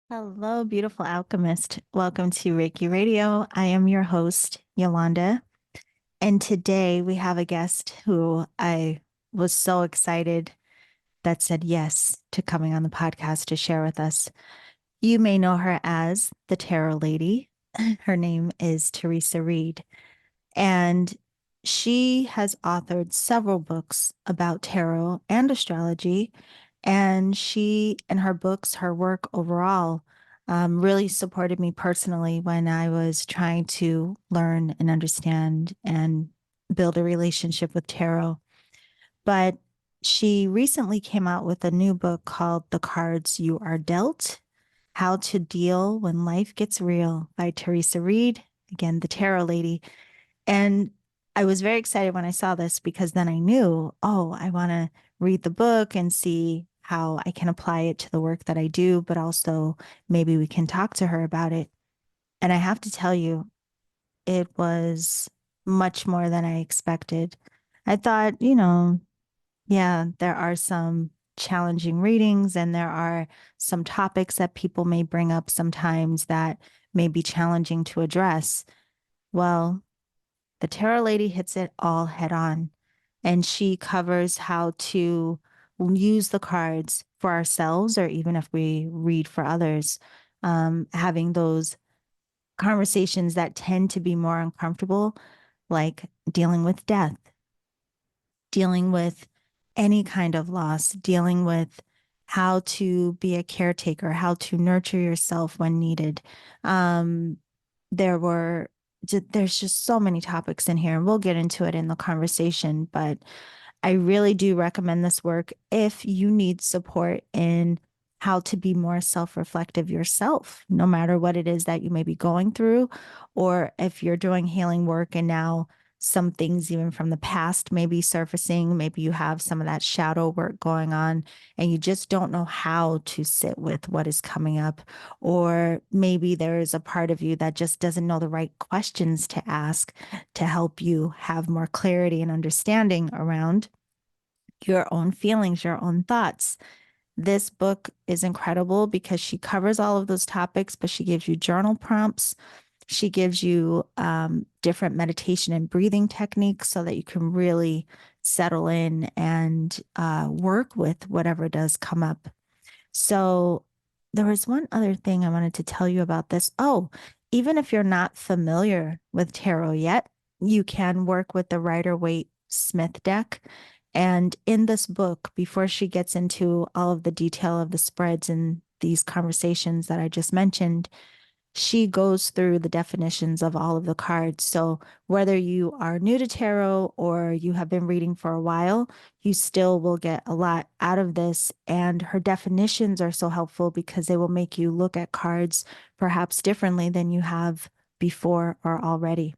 Hello, beautiful alchemist. Welcome to Reiki Radio. I am your host, Yolanda. And today we have a guest who I was so excited that said yes to coming on the podcast to share with us. You may know her as the Tarot Lady. Her name is Theresa Reed. And she has authored several books about tarot and astrology. And she and her books, her work overall, really supported me personally when I was trying to learn and understand and build a relationship with tarot. But she recently came out with a new book called The Cards You Are Dealt: How to Deal When Life Gets Real by Theresa Reed, again, the Tarot Lady. And I was very excited when I saw this because then I knew, oh, I want to read the book and see how I can apply it to the work that I do, but also maybe we can talk to her about it. And I have to tell you, it was much more than I expected. I thought, yeah, there are some challenging readings and there are some topics that people may bring up sometimes that may be challenging to address. Well, the Tarot Lady hits it all head on, and she covers how to use the cards for ourselves, or even if we read for others, having those conversations that tend to be more uncomfortable, like dealing with death, dealing with any kind of loss, dealing with how to be a caretaker, how to nurture yourself when needed. Um, there were there's just so many topics in here, and we'll get into it in the conversation, but I really do recommend this work if you need support in how to be more self-reflective yourself, no matter what it is that you may be going through, or if you're doing healing work and now some things even from the past may be surfacing. Maybe you have some of that shadow work going on and you just don't know how to sit with what is coming up. Or maybe there is a part of you that just doesn't know the right questions to ask to help you have more clarity and understanding around your own feelings, your own thoughts. This book is incredible because she covers all of those topics, but she gives you journal prompts. She gives you different meditation and breathing techniques so that you can really settle in and work with whatever does come up. So, there was one other thing I wanted to tell you about this. Oh, even if you're not familiar with tarot yet, you can work with the Rider Waite Smith deck. And in this book, before she gets into all of the detail of the spreads and these conversations that I just mentioned, she goes through the definitions of all of the cards. So whether you are new to tarot or you have been reading for a while, you still will get a lot out of this. And her definitions are so helpful because they will make you look at cards perhaps differently than you have before or already.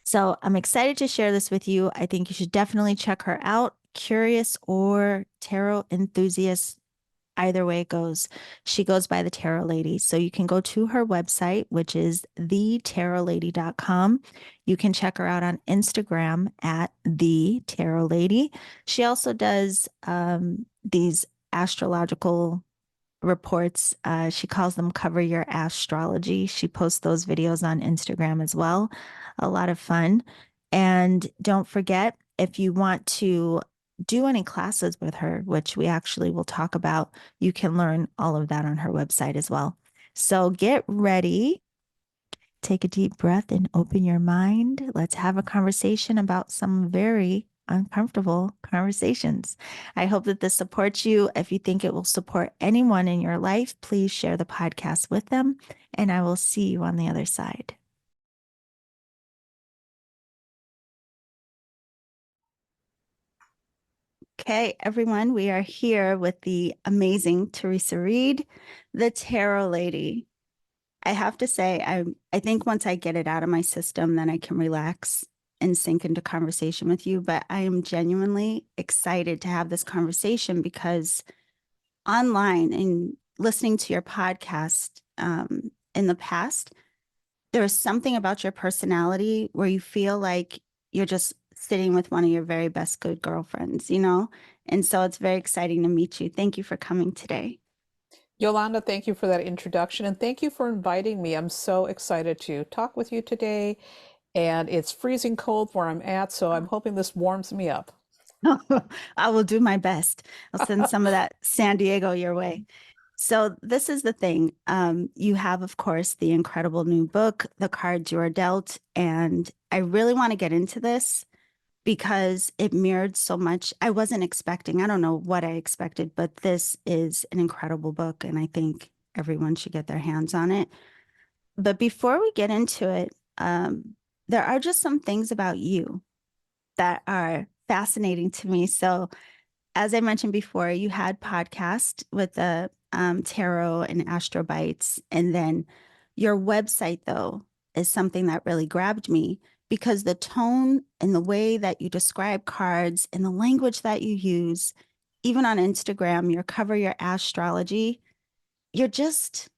So I'm excited to share this with you. I think you should definitely check her out. Curious or tarot enthusiast, either way it goes, she goes by the Tarot Lady. So you can go to her website, which is thetarotlady.com. You can check her out on Instagram at the Tarot Lady. She also does these astrological reports. She calls them Cover Your Astrology. She posts those videos on Instagram as well. A lot of fun. And don't forget, if you want to do any classes with her, which we actually will talk about, you can learn all of that on her website as well. So get ready, take a deep breath and open your mind. Let's have a conversation about some very uncomfortable conversations. I hope that this supports you. If you think it will support anyone in your life, please share the podcast with them, and I will see you on the other side. Okay, everyone, we are here with the amazing Theresa Reed, the Tarot Lady. I have to say, I think once I get it out of my system, then I can relax and sink into conversation with you. But I am genuinely excited to have this conversation because online and listening to your podcast in the past, there is something about your personality where you feel like you're just sitting with one of your very best good girlfriends, you know? And so it's very exciting to meet you. Thank you for coming today. Yolanda, thank you for that introduction and thank you for inviting me. I'm so excited to talk with you today. And it's freezing cold where I'm at, so I'm hoping this warms me up. I will do my best. I'll send some of that San Diego your way. So this is the thing. You have, of course, the incredible new book, The Cards You Are Dealt, and I really want to get into this because it mirrored so much. I wasn't expecting, I don't know what I expected, but this is an incredible book, and I think everyone should get their hands on it. But before we get into it, there are just some things about you that are fascinating to me. So, as I mentioned before, you had podcast with the tarot and astrobites, and then your website though is something that really grabbed me because the tone and the way that you describe cards and the language that you use, even on Instagram, your cover, your astrology, you're just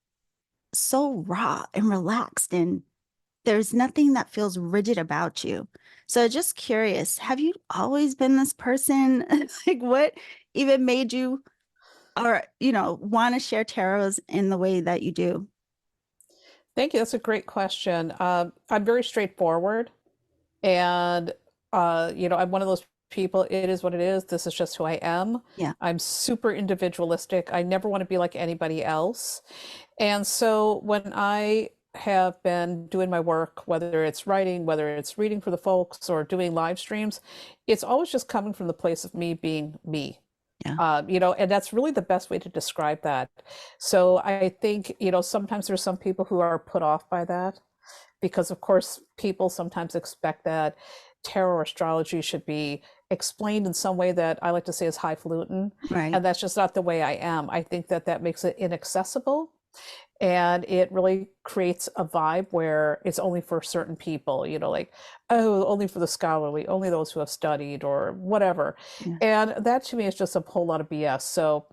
so raw and relaxed and there's nothing that feels rigid about you. So just curious, have you always been this person? Like what even made you or want to share tarots in the way that you do? Thank you. That's a great question. I'm very straightforward, and I'm one of those people. It is what it is. This is just who I am. Yeah. I'm super individualistic. I never want to be like anybody else. And so when I have been doing my work, whether it's writing, whether it's reading for the folks, or doing live streams, it's always just coming from the place of me being me. Yeah. And that's really the best way to describe that. So I think, sometimes there's some people who are put off by that because, of course, people sometimes expect that tarot or astrology should be explained in some way that I like to say is highfalutin. Right. And that's just not the way I am. I think that that makes it inaccessible and it really creates a vibe where it's only for certain people, like, oh, only for the scholarly, only those who have studied or whatever. Yeah. And that to me is just a whole lot of BS. So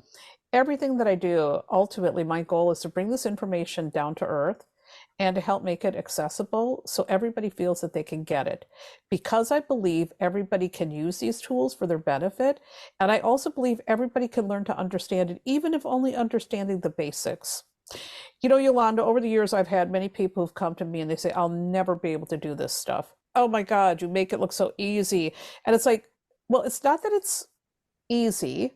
everything that I do, ultimately, my goal is to bring this information down to earth and to help make it accessible so everybody feels that they can get it. Because I believe everybody can use these tools for their benefit. And I also believe everybody can learn to understand it, even if only understanding the basics. Yolanda, over the years, I've had many people who've come to me and they say, I'll never be able to do this stuff. Oh my God, you make it look so easy. And it's like, well, it's not that it's easy.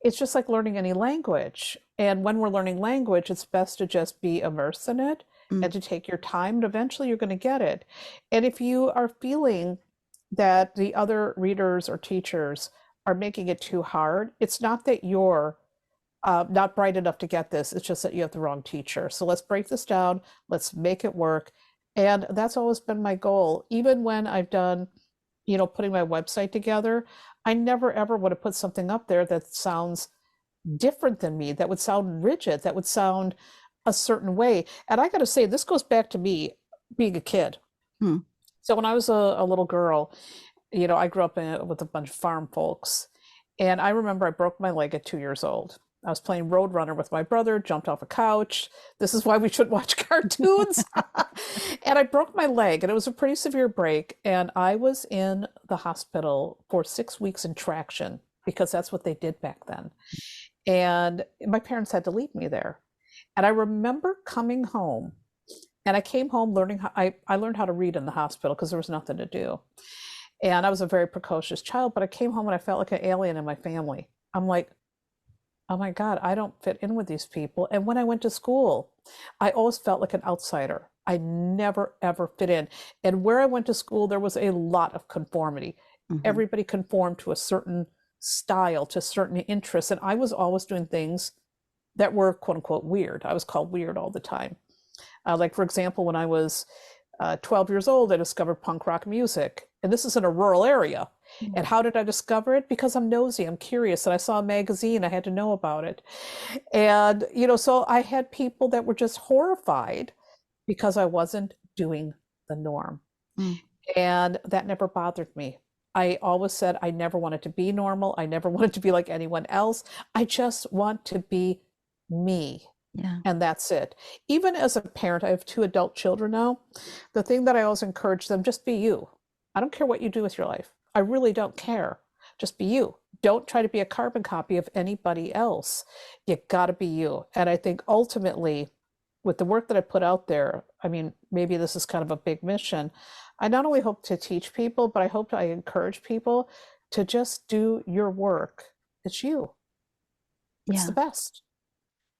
It's just like learning any language. And when we're learning language, it's best to just be immersed in it Mm. and to take your time. And eventually you're going to get it. And if you are feeling that the other readers or teachers are making it too hard, it's not that you're not bright enough to get this. It's just that you have the wrong teacher. So let's break this down. Let's make it work. And that's always been my goal. Even when I've done, putting my website together, I never ever would have put something up there that sounds different than me, that would sound rigid, that would sound a certain way. And I got to say, this goes back to me being a kid. Mm. So when I was a little girl, I grew up with a bunch of farm folks. And I remember I broke my leg at 2 years old. I was playing Roadrunner with my brother, jumped off a couch. This is why we should watch cartoons. And I broke my leg, and it was a pretty severe break. And I was in the hospital for 6 weeks in traction because that's what they did back then. And my parents had to leave me there. And I remember coming home, and I came home learning how I learned how to read in the hospital because there was nothing to do. And I was a very precocious child, but I came home and I felt like an alien in my family. I'm like, oh my God, I don't fit in with these people. And when I went to school, I always felt like an outsider. I never, ever fit in. And where I went to school, there was a lot of conformity. Mhm. Everybody conformed to a certain style, to certain interests. And I was always doing things that were quote unquote weird. I was called weird all the time. Like, for example, when I was 12 years old, I discovered punk rock music. And this is in a rural area. And Mm. how did I discover it? Because I'm nosy, I'm curious, and I saw a magazine, I had to know about it. And, so I had people that were just horrified because I wasn't doing the norm. Mm. And that never bothered me. I always said I never wanted to be normal. I never wanted to be like anyone else. I just want to be me. Yeah. And that's it. Even as a parent, I have 2 adult children now. The thing that I always encourage them, just be you. I don't care what you do with your life. I really don't care. Just be you. Don't try to be a carbon copy of anybody else. You got to be you. And I think ultimately, with the work that I put out there, I mean, maybe this is kind of a big mission. I not only hope to teach people, but I hope I encourage people to just do your work. It's you. It's the Yeah. best.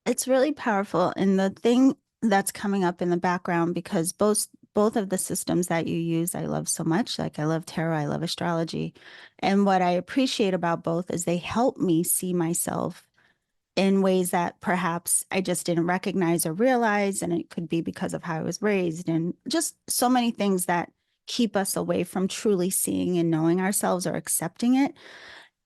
It's really powerful. And the thing that's coming up in the background, because both of the systems that you use, I love so much. Like I love tarot, I love astrology. And what I appreciate about both is they help me see myself in ways that perhaps I just didn't recognize or realize. And it could be because of how I was raised and just so many things that keep us away from truly seeing and knowing ourselves or accepting it.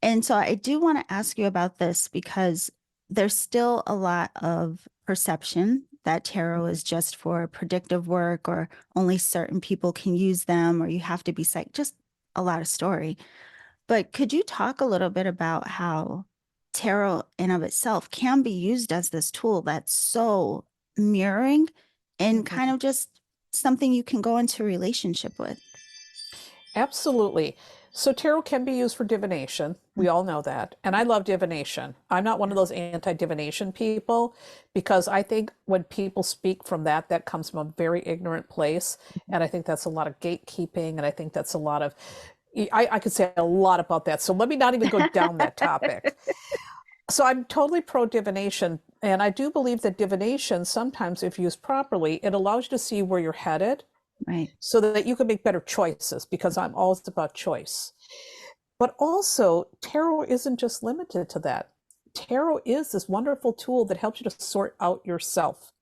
And so I do want to ask you about this because there's still a lot of perception that tarot Mhm. is just for predictive work or only certain people can use them or you have to be psych, just a lot of story. But could you talk a little bit about how tarot in of itself can be used as this tool that's so mirroring and kind Mhm. of just something you can go into relationship with? Absolutely. So tarot can be used for divination. Mm, We all know that. And I love divination. I'm not one of those anti-divination people because I think when people speak from that, that comes from a very ignorant place. And I think that's a lot of gatekeeping. And I think that's a lot of, I could say a lot about that. So let me not even go down that topic. So I'm totally pro divination. And I do believe that divination, sometimes if used properly, it allows you to see where you're headed Right. so that you can make better choices because I'm always about choice. But also, tarot isn't just limited to that. Tarot is this wonderful tool that helps you to sort out yourself.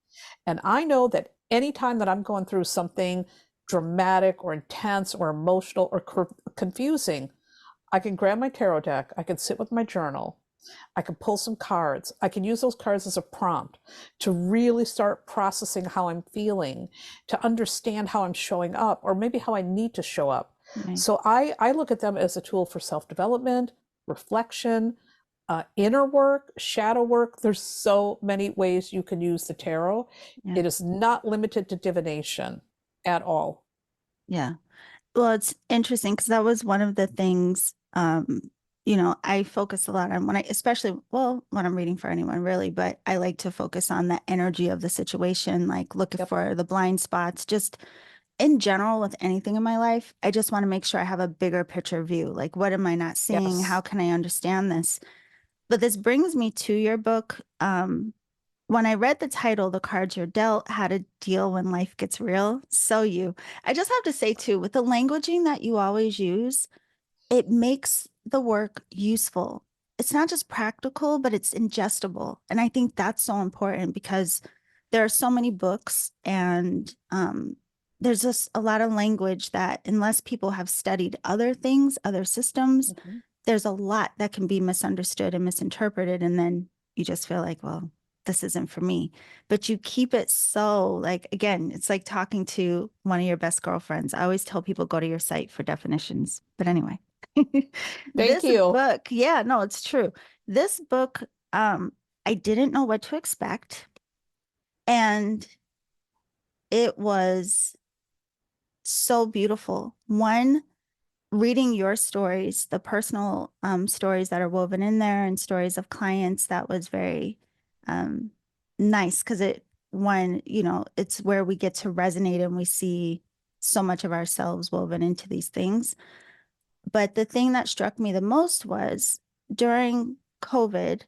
And I know that anytime that I'm going through something dramatic or intense or emotional or confusing, I can grab my tarot deck, I can sit with my journal, I can pull some cards. I can use those cards as a prompt to really start processing how I'm feeling, to understand how I'm showing up, or maybe how I need to show up. Right. So I look at them as a tool for self development, reflection, inner work, shadow work. There's so many ways you can use the tarot. Yeah. It is not limited to divination at all. Yeah. Well, it's interesting because that was one of the things, I focus a lot on when I, especially, well, when I'm reading for anyone really, but I like to focus on the energy of the situation, like looking Yep. for the blind spots, just in general with anything in my life. I just want to make sure I have a bigger picture view. Like, what am I not seeing? How Yes. can I understand this? But this brings me to your book. When I read the title, The Cards You're Dealt, How to Deal When Life Gets Real, so you. I just have to say, too, with the languaging that you always use, it makes the work useful. It's not just practical, but it's ingestible. And I think that's so important because there are so many books and there's just a lot of language that, unless people have studied other things, other systems, Mhm. there's a lot that can be misunderstood and misinterpreted. And then you just feel like, well, this isn't for me. But you keep it so, like, again, it's like talking to one of your best girlfriends. I always tell people go to your site for definitions. But anyway, Thank this you. book, yeah, no, it's true. This book, I didn't know what to expect. And it was so beautiful. One, reading your stories, the personal stories that are woven in there and stories of clients, that was very um, nice because it's where we get to resonate and we see so much of ourselves woven into these things. But the thing that struck me the most was during COVID,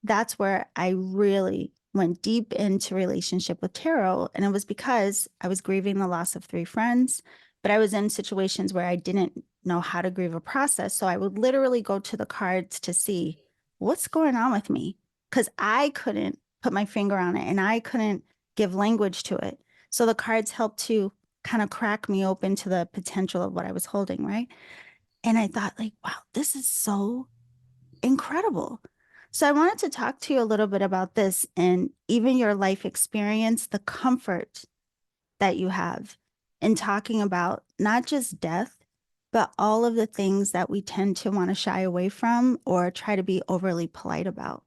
that's where I really went deep into relationship with tarot. And it was because I was grieving the loss of three friends, but I was in situations where I didn't know how to grieve a process. So I would literally go to the cards to see what's going on with me because I couldn't put my finger on it and I couldn't give language to it. So the cards helped to kind of crack me open to the potential of what I was holding, right? And I thought, like, wow, this is so incredible. So I wanted to talk to you a little bit about this and even your life experience, the comfort that you have in talking about not just death, but all of the things that we tend to want to shy away from or try to be overly polite about.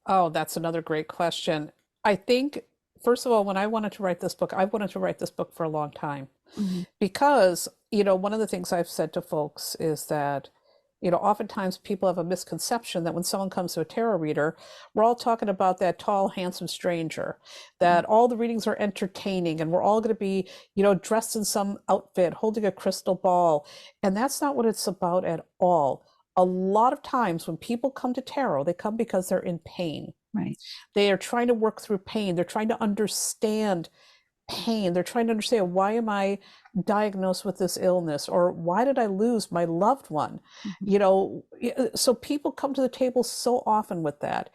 Oh, that's another great question. I think, first of all, when I wanted to write this book, I wanted to write this book for a long time Mhm. because, one of the things I've said to folks is that Oftentimes people have a misconception that when someone comes to a tarot reader, we're all talking about that tall, handsome stranger, that all the readings are entertaining and we're all going to be, dressed in some outfit, holding a crystal ball. And that's not what it's about at all. A lot of times when people come to tarot, they come because they're in pain. Right. They are trying to work through pain. They're trying to understand pain. They're trying to understand, why am I diagnosed with this illness, or why did I lose my loved one? So people come to the table so often with that,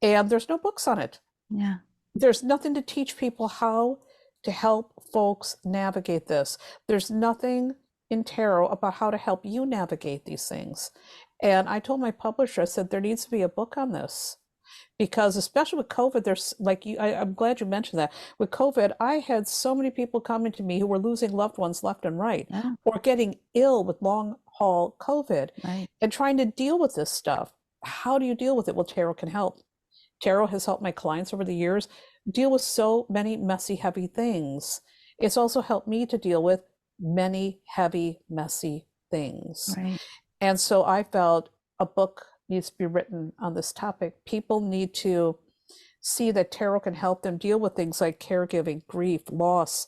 and there's no books on it. Yeah. There's nothing to teach people how to help folks navigate this. There's nothing in tarot about how to help you navigate these things. And I told my publisher, I said, there needs to be a book on this. Because especially with COVID, there's like I'm glad you mentioned that. With COVID, I had so many people coming to me who were losing loved ones left and right, Yeah. or getting ill with long haul COVID, Right. and trying to deal with this stuff. How do you deal with it? Well, tarot can help. Tarot has helped my clients over the years deal with so many messy, heavy things. It's also helped me to deal with many heavy, messy things. Right. And so I felt a book needs to be written on this topic. People need to see that tarot can help them deal with things like caregiving, grief, loss,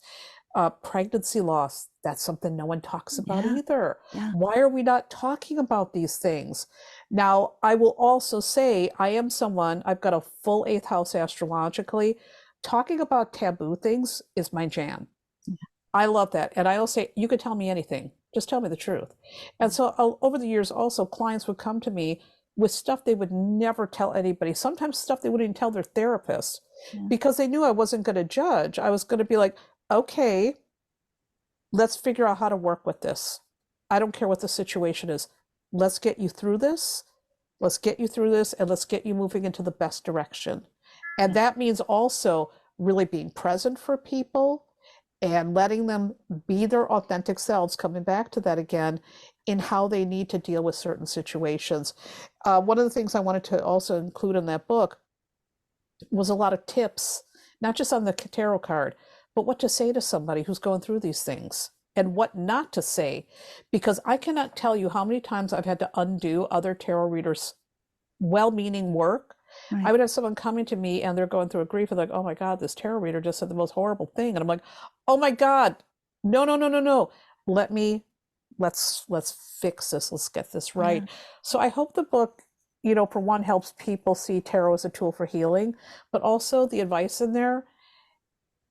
pregnancy loss. That's something no one talks about either. Yeah. Why are we not talking about these things? Now, I will also say I am someone, I've got a full eighth house astrologically. Talking about taboo things is my jam. I love that. And I also say, you could tell me anything, just tell me the truth. And so over the years, also, clients would come to me with stuff they would never tell anybody, sometimes stuff they wouldn't even tell their therapist, because they knew I wasn't going to judge. I was going to be like, okay, let's figure out how to work with this. I don't care what the situation is. Let's get you through this. Let's get you through this, and let's get you moving into the best direction. And that means also really being present for people and letting them be their authentic selves, coming back to that again, in how they need to deal with certain situations. One of the things I wanted to also include in that book was a lot of tips, not just on the tarot card, but what to say to somebody who's going through these things and what not to say. Because I cannot tell you how many times I've had to undo other tarot readers' well-meaning work. I would have someone coming to me and they're going through a grief and like, oh my God, this tarot reader just said the most horrible thing. And I'm like, oh my God, no. Let's fix this. Let's get this right. Yeah. So I hope the book, for one, helps people see tarot as a tool for healing, but also the advice in there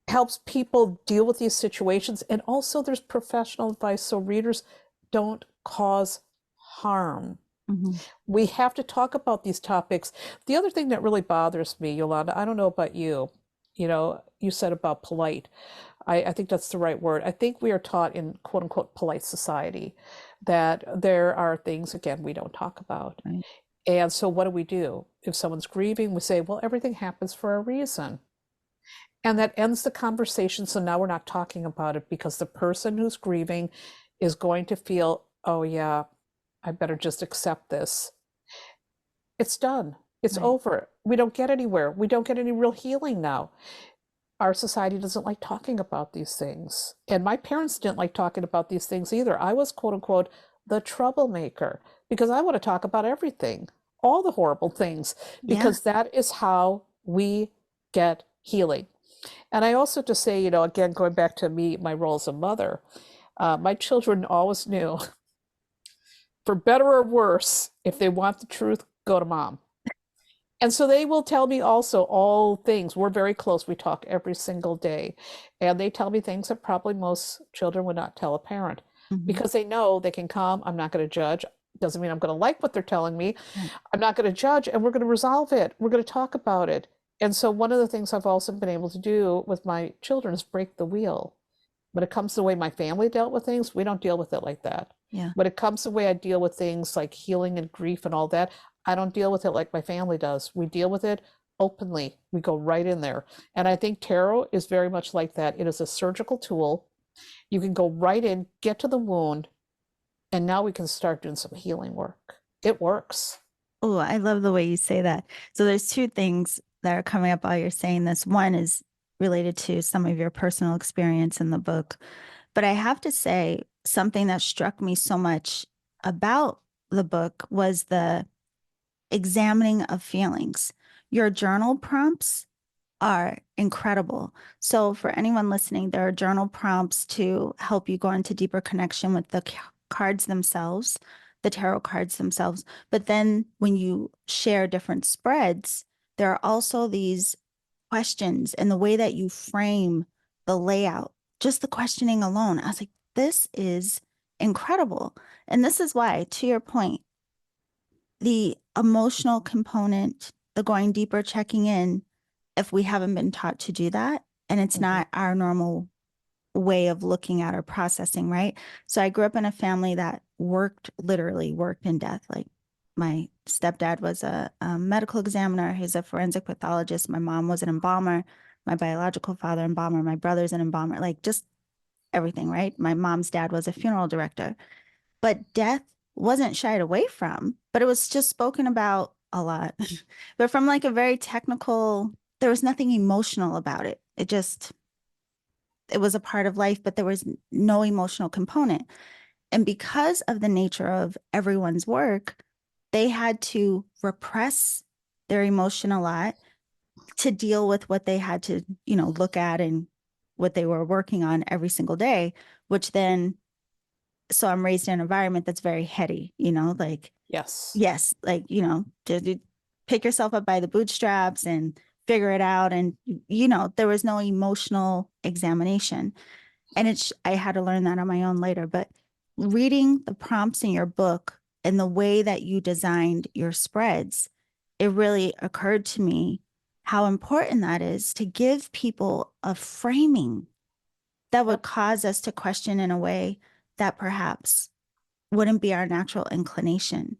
helps people deal with these situations. And also there's professional advice so readers don't cause harm. We have to talk about these topics. The other thing that really bothers me, Yolanda, I don't know about you, you said about polite. I think that's the right word. I think we are taught in quote unquote polite society that there are things, again, we don't talk about. Right. And so what do? If someone's grieving, we say, well, everything happens for a reason. And that ends the conversation. So now we're not talking about it because the person who's grieving is going to feel, oh yeah, I better just accept this. It's done. It's over. We don't get anywhere. We don't get any real healing now. Our society doesn't like talking about these things. And my parents didn't like talking about these things either. I was, quote unquote, the troublemaker because I want to talk about everything, all the horrible things, because that is how we get healing. And I also just say, again, going back to me, my role as a mother, my children always knew, for better or worse, if they want the truth, go to mom. And so they will tell me also all things. We're very close. We talk every single day. And they tell me things that probably most children would not tell a parent because they know they can come. I'm not going to judge. Doesn't mean I'm going to like what they're telling me. I'm not going to judge, and we're going to resolve it. We're going to talk about it. And so one of the things I've also been able to do with my children is break the wheel. When it comes to the way my family dealt with things, we don't deal with it like that. When it comes to the way I deal with things like healing and grief and all that, I don't deal with it like my family does. We deal with it openly. We go right in there. And I think tarot is very much like that. It is a surgical tool. You can go right in, get to the wound, and now we can start doing some healing work. It works. Oh, I love the way you say that. So there's two things that are coming up while you're saying this. One is related to some of your personal experience in the book. But I have to say, something that struck me so much about the book was the examining of feelings. Your journal prompts are incredible. So, for anyone listening, there are journal prompts to help you go into deeper connection with the cards themselves, the tarot cards themselves. But then when you share different spreads, there are also these questions and the way that you frame the layout, just the questioning alone. I was like, this is incredible. And this is why, to your point, the emotional component, the going deeper, checking in, if we haven't been taught to do that, and it's Mhm. not our normal way of looking at or processing, right? So I grew up in a family that literally worked in death. Like my stepdad was a medical examiner, he's a forensic pathologist. My mom was an embalmer, my biological father, embalmer, my brother's an embalmer, like just everything, right? My mom's dad was a funeral director. But death wasn't shied away from, but it was just spoken about a lot. But from like a very technical, there was nothing emotional about it. It was a part of life, but there was no emotional component. And because of the nature of everyone's work, they had to repress their emotion a lot to deal with what they had to, look at and what they were working on every single day, which then, so I'm raised in an environment that's very heady, like, Yes. yes, like, to pick yourself up by the bootstraps and figure it out. And, there was no emotional examination. And I had to learn that on my own later. But reading the prompts in your book and the way that you designed your spreads, it really occurred to me how important that is to give people a framing that would Yep. cause us to question in a way that perhaps wouldn't be our natural inclination.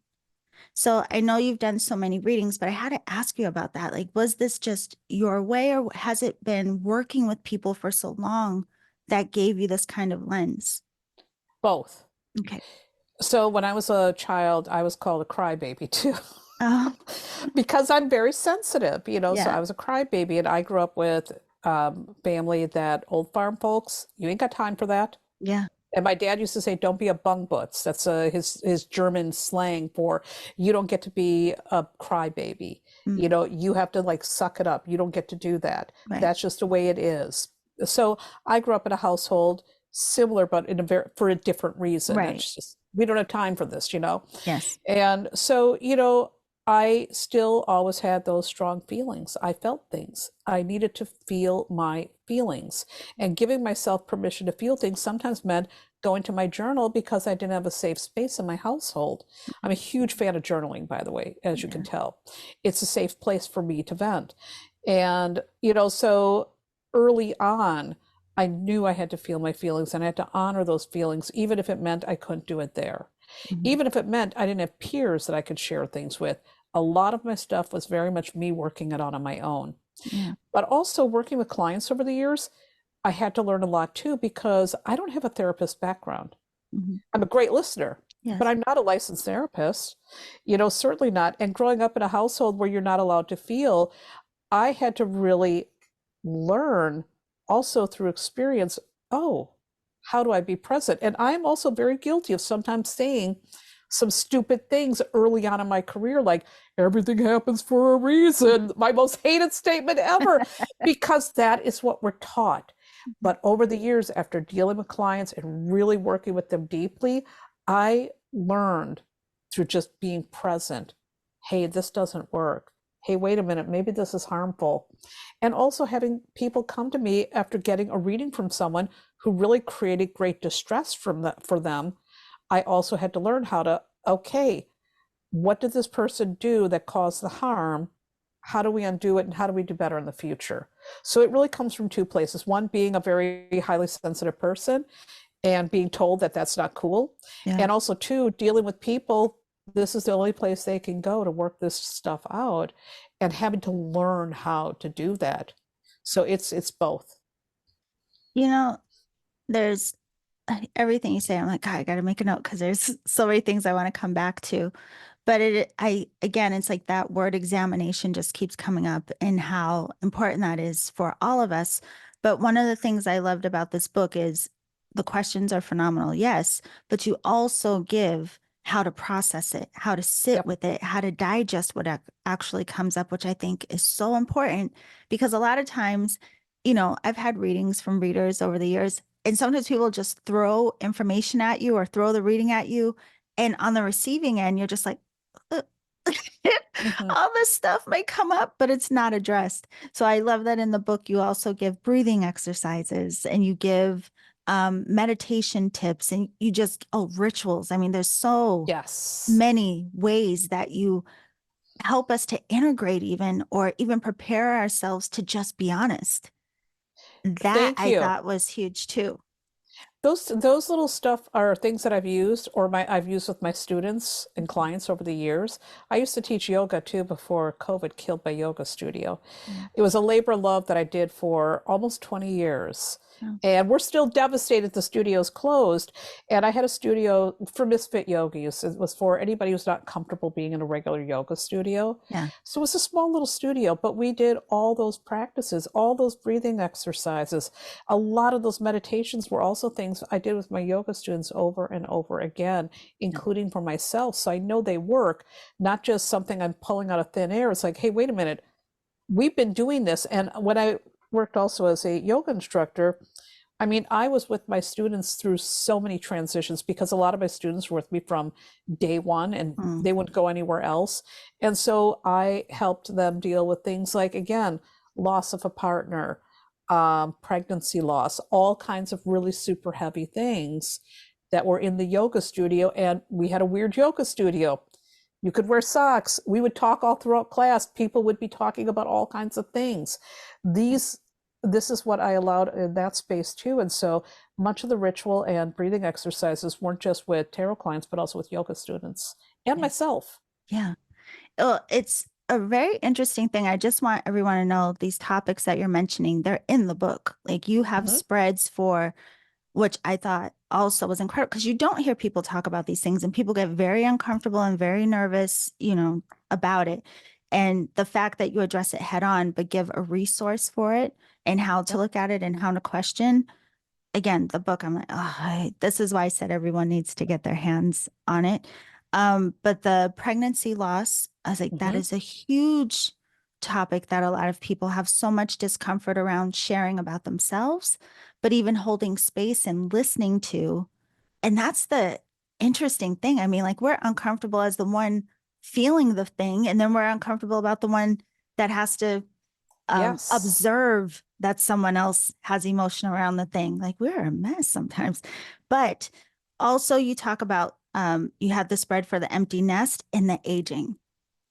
So I know you've done so many readings, but I had to ask you about that. Like, was this just your way, or has it been working with people for so long that gave you this kind of lens? Both. Okay. So when I was a child, I was called a crybaby too. Oh, Because I'm very sensitive, so yeah. I was a crybaby and I grew up with family that old farm folks, you ain't got time for that. Yeah. And my dad used to say, "Don't be a bungbutz." That's his German slang for you don't get to be a crybaby. Mm, You have to like suck it up. You don't get to do that. right. That's just the way it is. So I grew up in a household similar, but for a different reason. Right. That's just we don't have time for this. Yes. And so, I still always had those strong feelings. I felt things. I needed to feel my feelings. And giving myself permission to feel things sometimes meant going to my journal because I didn't have a safe space in my household. I'm a huge fan of journaling, by the way, as you can Yeah. tell. It's a safe place for me to vent. And, so early on, I knew I had to feel my feelings and I had to honor those feelings, even if it meant I couldn't do it there. Mhm. Even if it meant I didn't have peers that I could share things with. A lot of my stuff was very much me working it out on my own. Yeah. But also working with clients over the years, I had to learn a lot too because I don't have a therapist background. Mhm. I'm a great listener, but Yes. I'm not a licensed therapist, certainly not. And growing up in a household where you're not allowed to feel, I had to really learn also through experience, oh, how do I be present? And I'm also very guilty of sometimes saying some stupid things early on in my career, like everything happens for a reason, my most hated statement ever, because that is what we're taught. Mhm. But over the years, after dealing with clients and really working with them deeply, I learned through just being present, hey, this doesn't work. Hey, wait a minute, maybe this is harmful. And also having people come to me after getting a reading from someone who really created great distress for them. I also had to learn how to, okay, what did this person do that caused the harm? How do we undo it and how do we do better in the future? So it really comes from two places. One, being a very highly sensitive person and being told that that's not cool. Yeah. And also, two, dealing with people, this is the only place they can go to work this stuff out and having to learn how to do that. So it's both. You know, there's everything you say. I'm like, God, I got to make a note because there's so many things I want to come back to. But again, it's like that word examination just keeps coming up and how important that is for all of us. But one of the things I loved about this book is the questions are phenomenal, yes, but you also give how to process it, how to sit Yep. with it, how to digest what actually comes up, which I think is so important because a lot of times, I've had readings from readers over the years, and sometimes people just throw information at you or throw the reading at you. And on the receiving end, you're just like, "Ugh." Hmm. All this stuff may come up, but it's not addressed. So I love that in the book, you also give breathing exercises and you give meditation tips and you just, oh, rituals. I mean, there's so Yes. many ways that you help us to integrate even or even prepare ourselves to just be honest. That Thank I you. thought was huge too. Those little stuff are things that I've used or I've used with my students and clients over the years. I used to teach yoga too before COVID killed my yoga studio. Yeah. It was a labor of love that I did for almost 20 years. Oh, And we're still devastated the studio's closed. And I had a studio for misfit yogis. It was for anybody who's not comfortable being in a regular yoga studio. yeah. So it was a small little studio, but we did all those practices, all those breathing exercises. A lot of those meditations were also things I did with my yoga students over and over again, Yeah. including for myself. So I know they work, not just something I'm pulling out of thin air. It's like, hey, wait a minute, we've been doing this. And when I worked also as a yoga instructor, I mean, I was with my students through so many transitions because a lot of my students were with me from day one and Mm, they wouldn't go anywhere else. And so I helped them deal with things like, again, loss of a partner, pregnancy loss, all kinds of really super heavy things that were in the yoga studio. And we had a weird yoga studio. You could wear socks. We would talk all throughout class. People would be talking about all kinds of things. These this is what I allowed in that space too. And so much of the ritual and breathing exercises weren't just with tarot clients, but also with yoga students and yeah. myself. Yeah. Oh, it's a very interesting thing. I just want everyone to know these topics that you're mentioning, they're in the book. Like you have Mhm. spreads for, which I thought also was incredible because you don't hear people talk about these things and people get very uncomfortable and very nervous, about it. And the fact that you address it head on, but give a resource for it and how to Yep. look at it and how to question. Again, the book, I'm like, oh, this is why I said everyone needs to get their hands on it. But the pregnancy loss, I was like, that Hmm. is a huge topic that a lot of people have so much discomfort around sharing about themselves, but even holding space and listening to. And that's the interesting thing. I mean, like, we're uncomfortable as the one feeling the thing, and then we're uncomfortable about the one that has to Yes. observe that someone else has emotion around the thing. Like we're a mess sometimes. But also you talk about you had the spread for the empty nest and the aging.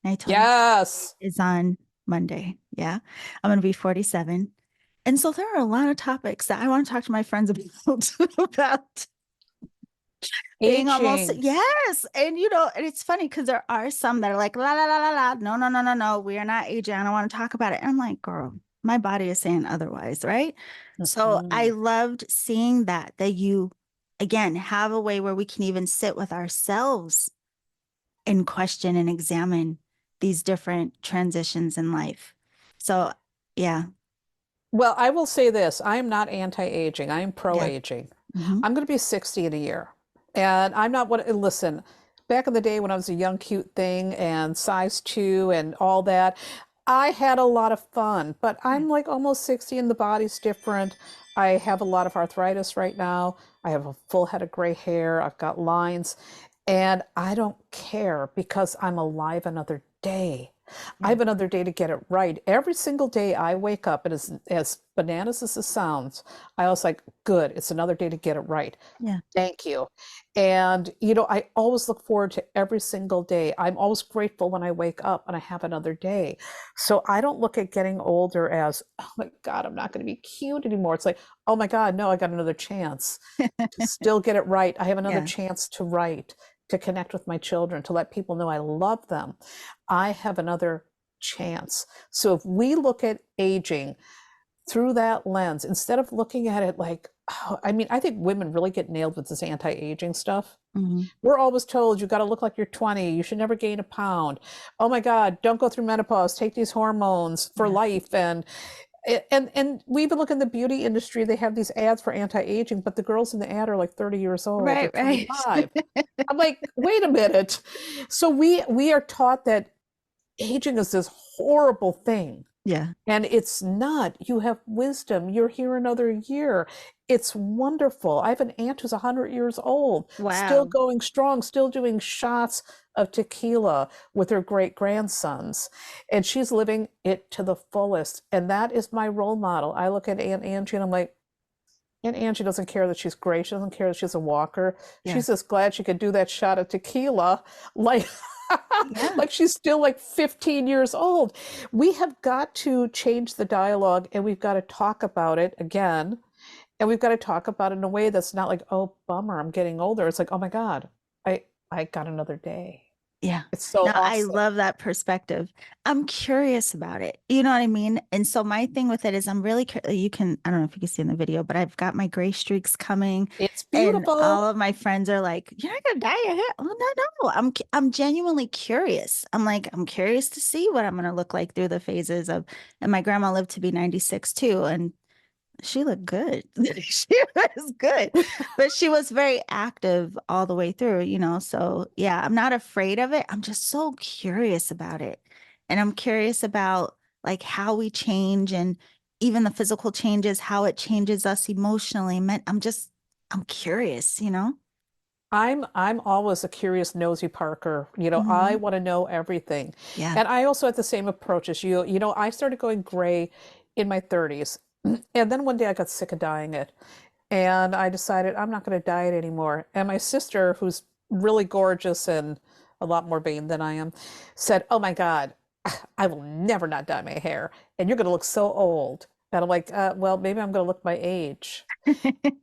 And I told you Yes. is on Monday. Yeah. I'm gonna be 47. And so there are a lot of topics that I want to talk to my friends about about being almost Aging. yes. And and it's funny because there are some that are like la la la la la. No, no, no, no, no. We are not aging. I don't want to talk about it. And I'm like, girl, my body is saying otherwise, right? So I Hmm. loved seeing that you again have a way where we can even sit with ourselves and question and examine these different transitions in life. So yeah, Well, I will say this. I am not anti-aging. I am yeah. pro-aging. Hmm. I'm going to be 60 in a year. And I'm not what, listen, back in the day when I was a young, cute thing and size two and all that, I had a lot of fun. But Yeah. I'm like almost 60 and the body's different. I have a lot of arthritis right now. I have a full head of gray hair. I've got lines. And I don't care because I'm alive another day. I Yeah. have another day to get it right. Every single day I wake up, and as bananas as it sounds, I was like, good, it's another day to get it right. Yeah. Thank you. And, I always look forward to every single day. I'm always grateful when I wake up and I have another day. So I don't look at getting older as, oh my God, I'm not going to be cute anymore. It's like, oh my God, no, I got another chance to still get it right. I have another Yeah. chance to write, to connect with my children, to let people know I love them. I have another chance. So if we look at aging through that lens, instead of looking at it like, oh, I mean, I think women really get nailed with this anti-aging stuff. Hmm. We're always told you got to look like you're 20. You should never gain a pound. Oh my God, don't go through menopause. Take these hormones for Yeah. life. And And we even look in the beauty industry, they have these ads for anti-aging, but the girls in the ad are like 30 years old or Right, right. 25. I'm like, wait a minute. So we are taught that aging is this horrible thing. Yeah. And it's not. You have wisdom. You're here another year. It's wonderful. I have an aunt who's 100 years old, still Wow. going strong, still doing shots of tequila with her great grandsons. And she's living it to the fullest. And that is my role model. I look at Aunt Angie and I'm like, Aunt Angie doesn't care that she's gray. She doesn't care that she's a walker. Yeah. She's just glad she could do that shot of tequila like Yeah. like she's still like 15 years old. We have got to change the dialogue and we've got to talk about it again. And we've got to talk about it in a way that's not like, oh, bummer, I'm getting older. It's like, oh my God, I got another day. Yeah. It's so No, I awesome. love that perspective. I'm curious about it. You know what I mean? And so my thing with it is I'm really you can, I don't know if you can see in the video, but I've got my gray streaks coming It's and all beautiful. of my friends are like, "You're not gonna dye your hair." Oh, no, no. I'm genuinely curious. I'm like, I'm curious to see what I'm gonna look like through the phases of, and my grandma lived to be 96 too. And she looked good. She was good, but she was very active all the way through, you know. So, yeah, I'm not afraid of it. I'm just so curious about it. And I'm curious about like how we change and even the physical changes, how it changes us emotionally. I'm curious, you know? I'm always a curious nosy Parker. I Hmm. want to know everything. Yeah. And I also had the same approach as you. I started going gray in my 30s. And then one day I got sick of dyeing it. And I decided I'm not going to dye it anymore. And my sister, who's really gorgeous and a lot more vain than I am, said, "Oh my God, I will never not dye my hair. And you're going to look so old." And I'm like, well, maybe I'm going to look my age.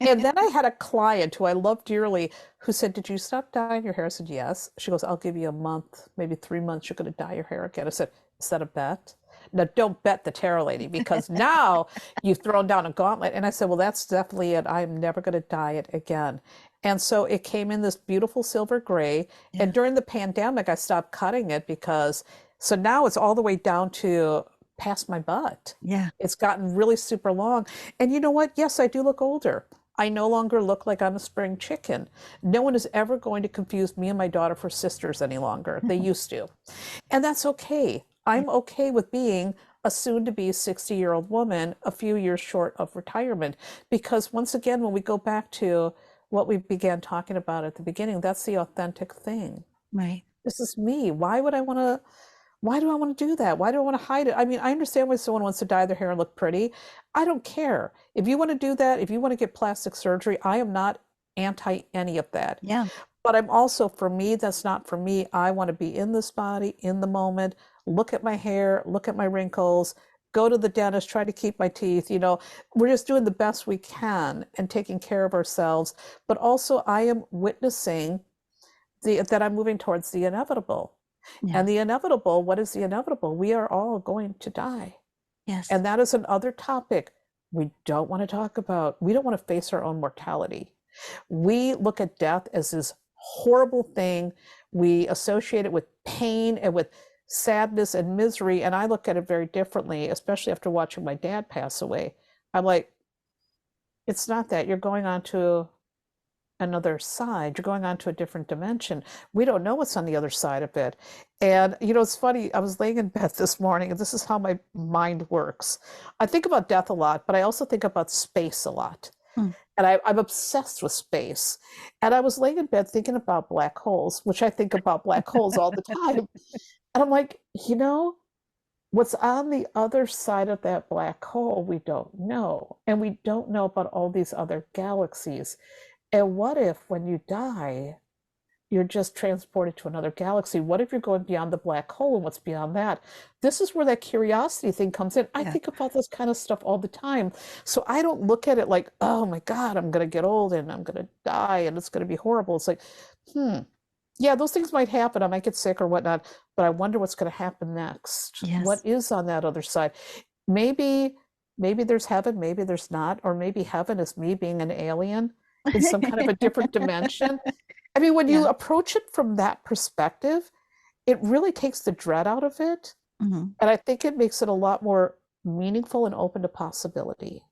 And then I had a client who I love dearly who said, "Did you stop dyeing your hair?" I said, "Yes." She goes, "I'll give you a month, maybe 3 months. You're going to dye your hair again." I said, "Is that a bet?" Now, don't bet the tarot lady because now you've thrown down a gauntlet. And I said, "Well, that's definitely it. I'm never going to dye it again." And so it came in this beautiful silver gray. Yeah. And during the pandemic, I stopped cutting it because, so now it's all the way down to past my butt. Yeah. It's gotten really super long. And you know what? Yes, I do look older. I no longer look like I'm a spring chicken. No one is ever going to confuse me and my daughter for sisters any longer. They used to. And that's okay. Yeah. I'm okay with being a soon to be 60-year-old woman a few years short of retirement. Because once again, when we go back to what we began talking about at the beginning, that's the authentic thing. Right. This is me. Why do I want to do that? Why do I want to hide it? I mean, I understand why someone wants to dye their hair and look pretty. I don't care. If you want to do that, if you want to get plastic surgery, I am not anti any of that. Yeah. But I'm also, for me, that's not for me. I want to be in this body, in the moment, look at my hair, look at my wrinkles, go to the dentist, try to keep my teeth. We're just doing the best we can and taking care of ourselves. But also, I am witnessing that I'm moving towards the inevitable. Yeah. And the inevitable, what is the inevitable? We are all going to die. Yes. And that is another topic we don't want to talk about. We don't want to face our own mortality. We look at death as this horrible thing. We associate it with pain and with sadness and misery. And I look at it very differently, especially after watching my dad pass away. I'm like, it's not that. You're going on to another side. You're going on to a different dimension. We don't know what's on the other side of it. And it's funny. I was laying in bed this morning, and this is how my mind works. I think about death a lot, but I also think about space a lot. Mm. And I'm obsessed with space. And I was laying in bed thinking about black holes, which I think about black holes all the time. And I'm like, what's on the other side of that black hole, we don't know. And we don't know about all these other galaxies. And what if when you die, you're just transported to another galaxy? What if you're going beyond the black hole and what's beyond that? This is where that curiosity thing comes in. I Yeah. think about this kind of stuff all the time. So I don't look at it like, oh my God, I'm going to get old and I'm going to die and it's going to be horrible. It's like, yeah, those things might happen. I might get sick or whatnot, but I wonder what's going to happen next. What Yes. is on that other side? Maybe, maybe there's heaven, maybe there's not, or maybe heaven is me being an alien in some kind of a different dimension. I mean, when you Yeah. approach it from that perspective, it really takes the dread out of it. Hmm. And I think it makes it a lot more meaningful and open to possibility.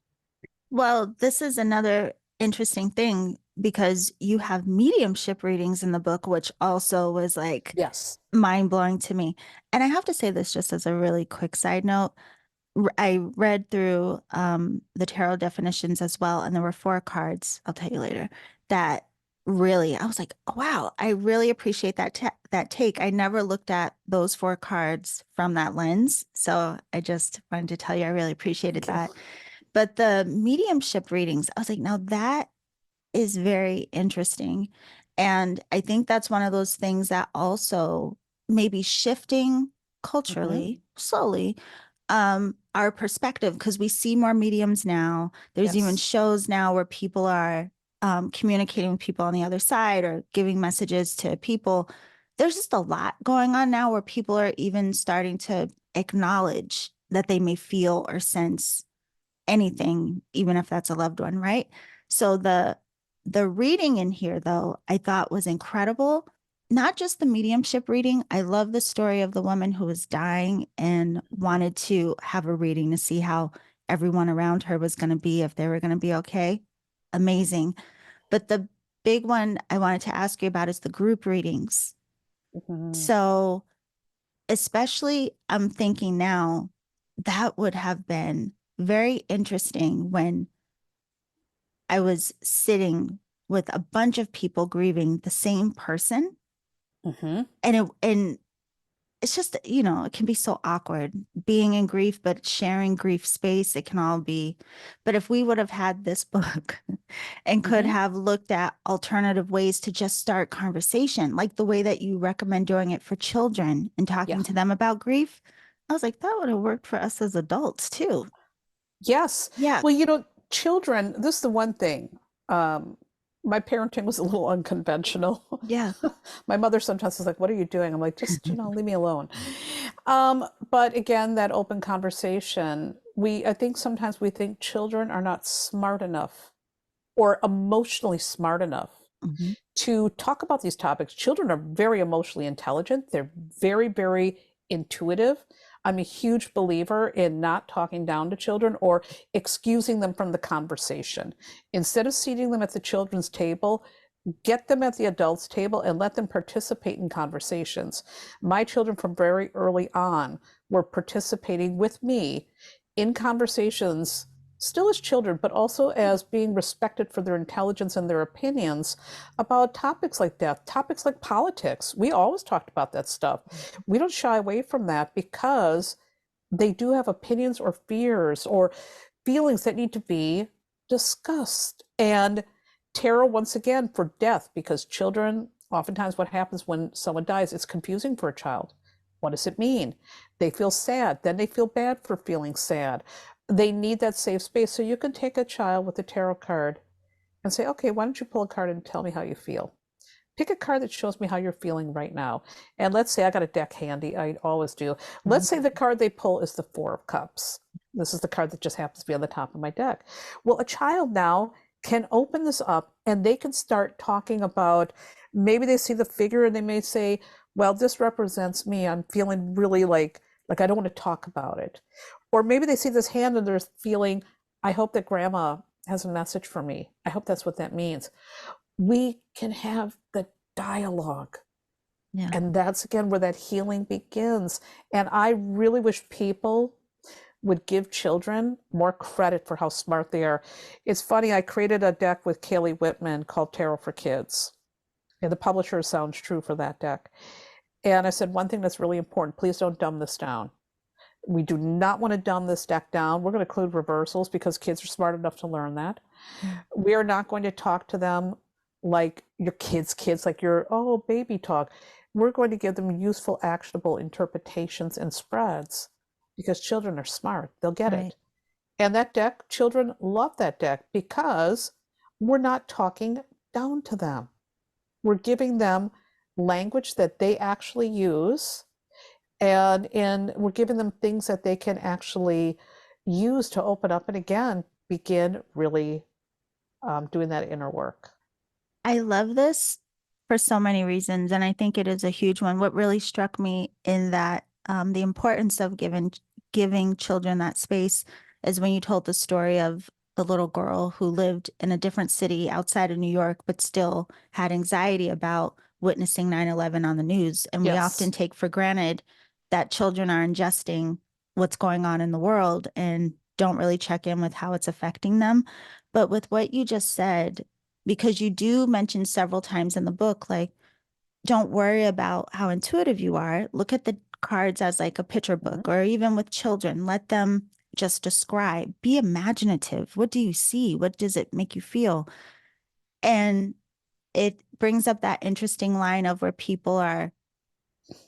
Well, this is another interesting thing because you have mediumship readings in the book, which also was like Yes. mind blowing to me. And I have to say this just as a really quick side note. I read through the tarot definitions as well, and there were four cards, I'll tell you later, that really, I was like, oh, wow, I really appreciate that take. I never looked at those four cards from that lens. So I just wanted to tell you I really appreciated Thank you. that. But the mediumship readings, I was like, now that is very interesting. And I think that's one of those things that also maybe shifting Mm-hmm. culturally, slowly, our perspective, because we see more mediums now. There's even Yes. shows now where people are communicating with people on the other side or giving messages to people. There's just a lot going on now where people are even starting to acknowledge that they may feel or sense anything, even if that's a loved one, right? So the reading in here though, I thought was incredible. Not just the mediumship reading. I love the story of the woman who was dying and wanted to have a reading to see how everyone around her was going to be, if they were going to be okay. Amazing. But the big one I wanted to ask you about is the group readings. Mm-hmm. So, especially I'm thinking now, that would have been very interesting when I was sitting with a bunch of people grieving the same person. Mm-hmm. And it's just, it can be so awkward being in grief, but sharing grief space, it can all be. But if we would have had this book and could Mm-hmm. have looked at alternative ways to just start conversation, like the way that you recommend doing it for children and talking Yes. to them about grief, I was like, that would have worked for us as adults too. Yes. Yeah. Well, children, this is the one thing. Um, my parenting was a little unconventional. Yeah. My mother sometimes is like, "What are you doing?" I'm like, "Just, leave me alone." But again, that open conversation, I think sometimes we think children are not smart enough or emotionally smart enough Mhm. to talk about these topics. Children are very emotionally intelligent. They're very, very intuitive. I'm a huge believer in not talking down to children or excusing them from the conversation. Instead of seating them at the children's table, get them at the adults' table and let them participate in conversations. My children from very early on were participating with me in conversations, still as children, but also as being respected for their intelligence and their opinions about topics like death, topics like politics. We always talked about that stuff. We don't shy away from that because they do have opinions or fears or feelings that need to be discussed. And tarot, once again, for death, because children, oftentimes what happens when someone dies, it's confusing for a child. What does it mean? They feel sad, then they feel bad for feeling sad. They need that safe space. So you can take a child with a tarot card and say, okay, why don't you pull a card and tell me how you feel? Pick a card that shows me how you're feeling right now. And let's say I got a deck handy. I always do. Let's say the card they pull is the Four of Cups. This is the card that just happens to be on the top of my deck. Well, a child now can open this up and they can start talking about, maybe they see the figure and they may say, well, this represents me. I'm feeling really like I don't want to talk about it. Or maybe they see this hand and they're feeling, I hope that grandma has a message for me. I hope that's what that means. We can have the dialogue. Yeah. And that's again where that healing begins. And I really wish people would give children more credit for how smart they are. It's funny, I created a deck with Kaylee Whitman called Tarot for Kids. And the publisher sounds true for that deck. And I said, one thing that's really important, please don't dumb this down. We do not want to dumb this deck down. We're going to include reversals because kids are smart enough to learn that. Yeah. We are not going to talk to them like your kids, like your, oh, baby talk. We're going to give them useful, actionable interpretations and spreads because children are smart. They'll get Right. it. And that deck, children love that deck because we're not talking down to them. We're giving them language that they actually use, and we're giving them things that they can actually use to open up and again begin really doing that inner work. I love this for so many reasons, and I think it is a huge one. What really struck me in that the importance of giving children that space is when you told the story of the little girl who lived in a different city outside of New York, but still had anxiety about witnessing 9/11 on the news. And we often Yes. take for granted that children are ingesting what's going on in the world and don't really check in with how it's affecting them. But with what you just said, because you do mention several times in the book, like, don't worry about how intuitive you are. Look at the cards as like a picture Mhm. book, or even with children, let them just describe, be imaginative. What do you see? What does it make you feel? And it brings up that interesting line of where people are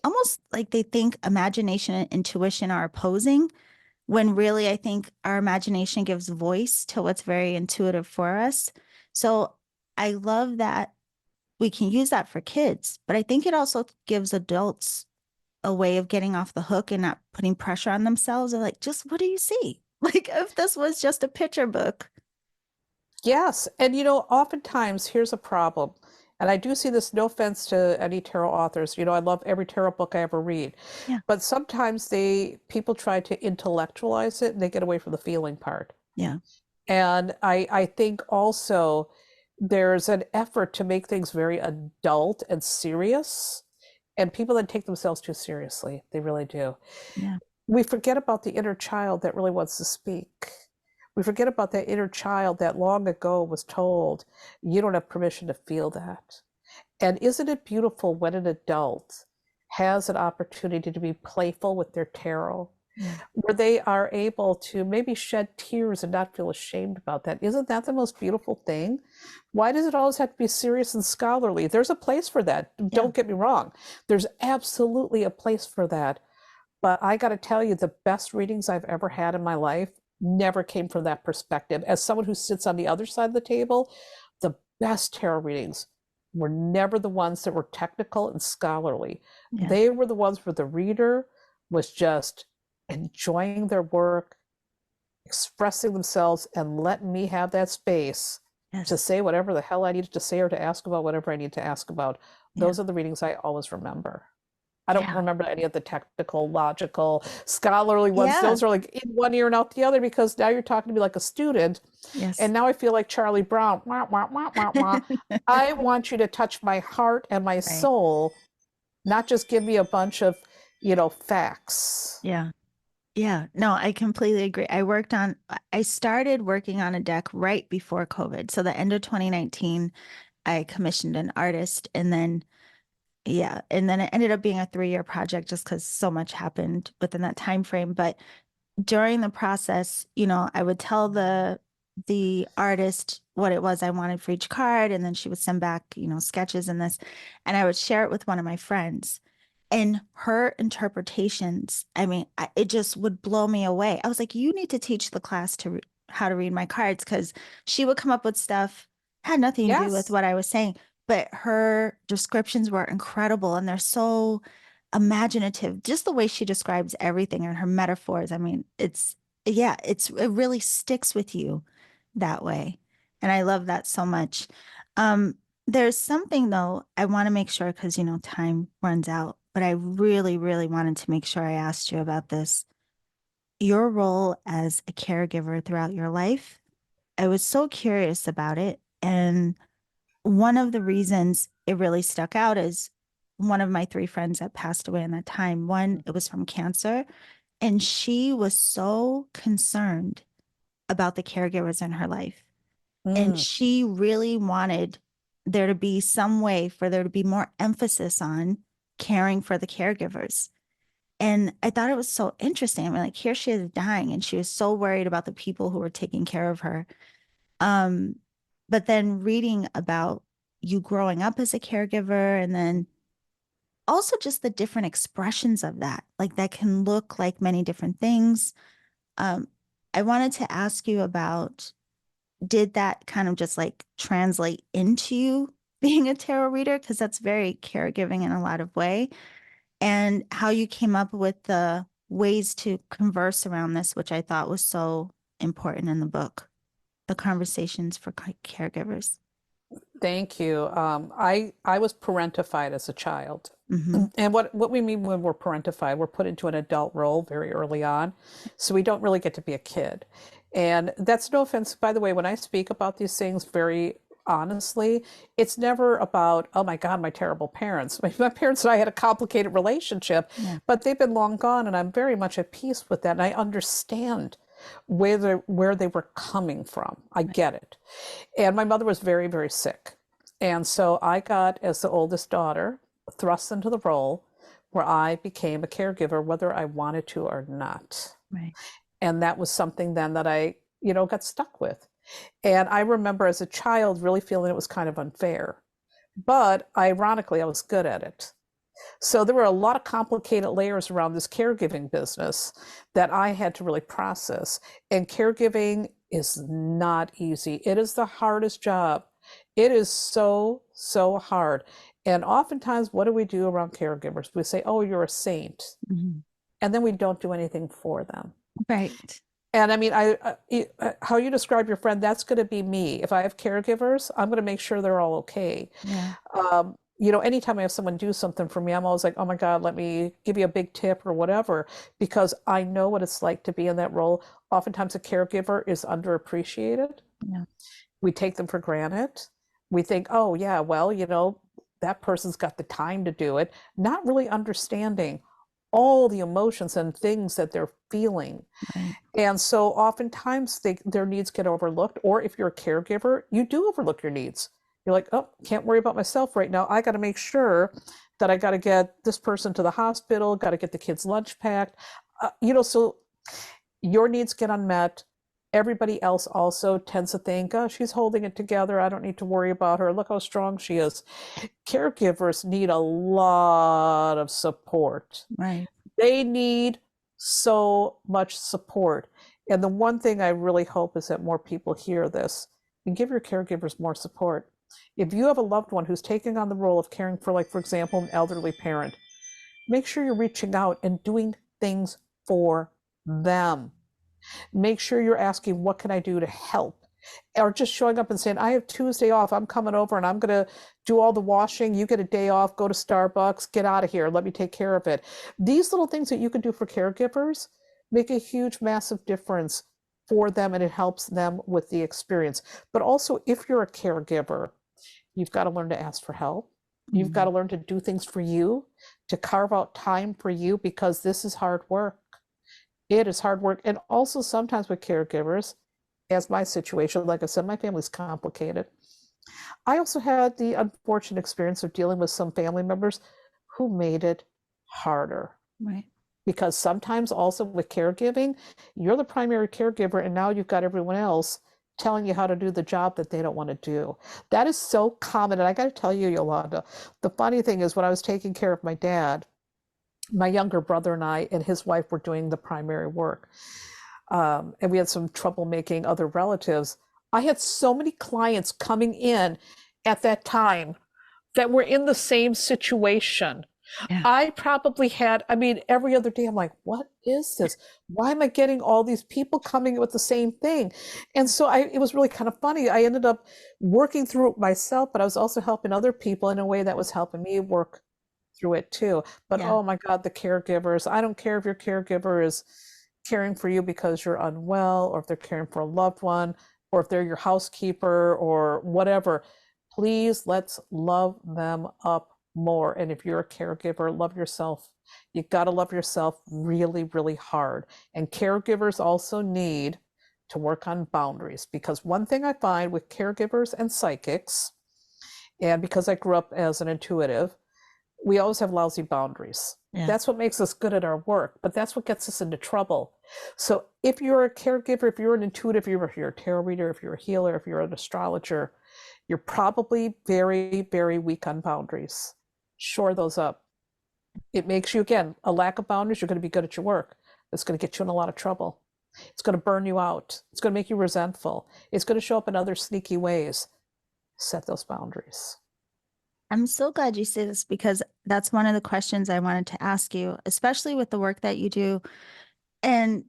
almost like they think imagination and intuition are opposing, when really I think our imagination gives voice to what's very intuitive for us. So I love that we can use that for kids, but I think it also gives adults a way of getting off the hook and not putting pressure on themselves. Or like, just what do you see? Like, if this was just a picture book. Yes. And oftentimes here's a problem. And I do see this, no offense to any tarot authors. I love every tarot book I ever read. Yeah. But sometimes people try to intellectualize it and they get away from the feeling part. Yeah. And I think also there's an effort to make things very adult and serious. And people that take themselves too seriously, they really do. Yeah. We forget about the inner child that really wants to speak. We forget about that inner child that long ago was told, you don't have permission to feel that. And isn't it beautiful when an adult has an opportunity to be playful with their tarot, Yeah. where they are able to maybe shed tears and not feel ashamed about that? Isn't that the most beautiful thing? Why does it always have to be serious and scholarly? There's a place for that. Yeah. Don't get me wrong. There's absolutely a place for that. But I got to tell you, the best readings I've ever had in my life never came from that perspective. As someone who sits on the other side of the table, the best tarot readings were never the ones that were technical and scholarly. Yeah. They were the ones where the reader was just enjoying their work, expressing themselves, and letting me have that space to Yes. say whatever the hell I needed to say or to ask about whatever I need to ask about. Yeah. Those are the readings I always remember. I don't Yeah. remember any of the technical, logical, scholarly ones. Yeah. Those are like in one ear and out the other, because now you're talking to me like a student. Yes. And now I feel like Charlie Brown. Wah, wah, wah, wah, wah. I want you to touch my heart and my Right. soul, not just give me a bunch of, facts. Yeah. Yeah. No, I completely agree. I started working on a deck right before COVID. So the end of 2019, I commissioned an artist, and then yeah, and then it ended up being a 3-year project just because so much happened within that time frame. But during the process, I would tell the artist what it was I wanted for each card, and then she would send back, sketches and this, and I would share it with one of my friends. And her interpretations, I mean, it just would blow me away. I was like, you need to teach the class how to read my cards, because she would come up with stuff had nothing to do with Yes. what I was saying, but her descriptions were incredible, and they're so imaginative. Just the way she describes everything and her metaphors. I mean, yeah, it really sticks with you that way. And I love that so much. Um, there's something though, I want to make sure, because time runs out, but I really, really wanted to make sure I asked you about this. Your role as a caregiver throughout your life. I was so curious about it. And one of the reasons it really stuck out is one of my 3 friends that passed away in that time. One, it was from cancer, and she was so concerned about the caregivers in her life. And Mm. she really wanted there to be some way for there to be more emphasis on caring for the caregivers. And I thought it was so interesting. I mean, like, here she is dying, and she was so worried about the people who were taking care of her. Um, but then reading about you growing up as a caregiver, and then also just the different expressions of that, like that can look like many different things. Um, I wanted to ask you about, did that kind of just like translate into you being a tarot reader? Because that's very caregiving in a lot of way, and how you came up with the ways to converse around this, which I thought was so important in the book, the conversations for caregivers. Thank you. I was parentified as a child. Hmm. And what we mean when we're parentified, we're put into an adult role very early on. So we don't really get to be a kid. And that's no offense, by the way, when I speak about these things very honestly, it's never about, oh my God, my terrible parents. My parents and I had a complicated relationship, Yeah. but they've been long gone, and I'm very much at peace with that. And I understand where they were coming from. I Right. get it. And my mother was very, very sick. And so I got, as the oldest daughter, thrust into the role where I became a caregiver, whether I wanted to or not. Right. And that was something then that I, got stuck with. And I remember as a child really feeling it was kind of unfair. But ironically, I was good at it. So there were a lot of complicated layers around this caregiving business that I had to really process. And caregiving is not easy. It is the hardest job. It is so, so hard. And oftentimes, what do we do around caregivers? We say, oh, you're a saint. Hmm. And then we don't do anything for them. Right. And I mean, how you describe your friend, that's going to be me. If I have caregivers, I'm going to make sure they're all okay. Yeah. Anytime I have someone do something for me, I'm always like, oh my God, let me give you a big tip or whatever, because I know what it's like to be in that role. Oftentimes, a caregiver is underappreciated. Yeah. We take them for granted. We think, oh, yeah, well, that person's got the time to do it, not really understanding all the emotions and things that they're feeling. Right. And so oftentimes their needs get overlooked. Or if you're a caregiver, you do overlook your needs. You're like, oh, can't worry about myself right now. I got to make sure that I got to get this person to the hospital, got to get the kids' lunch packed. So your needs get unmet. Everybody else also tends to think, oh, she's holding it together. I don't need to worry about her. Look how strong she is. Caregivers need a lot of support. Right. They need so much support. And the one thing I really hope is that more people hear this and give your caregivers more support. If you have a loved one who's taking on the role of caring for, like, for example, an elderly parent, make sure you're reaching out and doing things for them. Make sure you're asking, what can I do to help? Or just showing up and saying, I have Tuesday off. I'm coming over and I'm going to do all the washing. You get a day off, go to Starbucks, get out of here. Let me take care of it. These little things that you can do for caregivers make a huge, massive difference for them, and it helps them with the experience. But also, if you're a caregiver, you've got to learn to ask for help. You've got Hmm. to learn to do things for you, to carve out time for you, because this is hard work. It is hard work. And also, sometimes with caregivers, as my situation, like I said, my family's complicated. I also had the unfortunate experience of dealing with some family members who made it harder. Right. Because sometimes also with caregiving, you're the primary caregiver, and now you've got everyone else telling you how to do the job that they don't want to do. That is so common. And I got to tell you, Yolanda, the funny thing is when I was taking care of my dad, my younger brother and I and his wife were doing the primary work. And we had some trouble making other relatives. I had so many clients coming in at that time that were in the same situation. Yeah. I probably had, I mean, every other day, I'm like, what is this? Why am I getting all these people coming with the same thing? And so it was really kind of funny. I ended up working through it myself, but I was also helping other people in a way that was helping me work through it too. But Yeah. oh my God, the caregivers, I don't care if your caregiver is caring for you because you're unwell, or if they're caring for a loved one, or if they're your housekeeper or whatever. Please, let's love them up more. And if you're a caregiver, love yourself. You got to love yourself really, really hard. And caregivers also need to work on boundaries, because one thing I find with caregivers and psychics, and because I grew up as an intuitive, we always have lousy boundaries. Yeah. That's what makes us good at our work, but that's what gets us into trouble. So if you're a caregiver, if you're an intuitive, if you're a tarot reader, if you're a healer, if you're an astrologer, you're probably very, very weak on boundaries. Shore those up. It makes you, again, a lack of boundaries, you're going to be good at your work. It's going to get you in a lot of trouble. It's going to burn you out. It's going to make you resentful. It's going to show up in other sneaky ways. Set those boundaries. I'm so glad you say this, because that's one of the questions I wanted to ask you, especially with the work that you do. And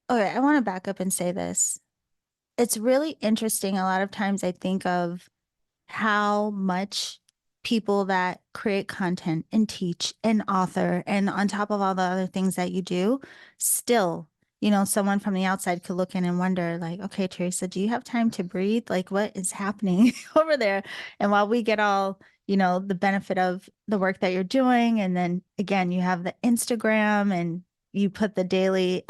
okay, I want to back up and say this. It's really interesting. A lot of times I think of how much people that create content and teach and author, and on top of all the other things that you do, still, someone from the outside could look in and wonder, like, okay, Theresa, do you have time to breathe? Like, what is happening over there? And while we get all, the benefit of the work that you're doing, and then again, you have the Instagram and you put the daily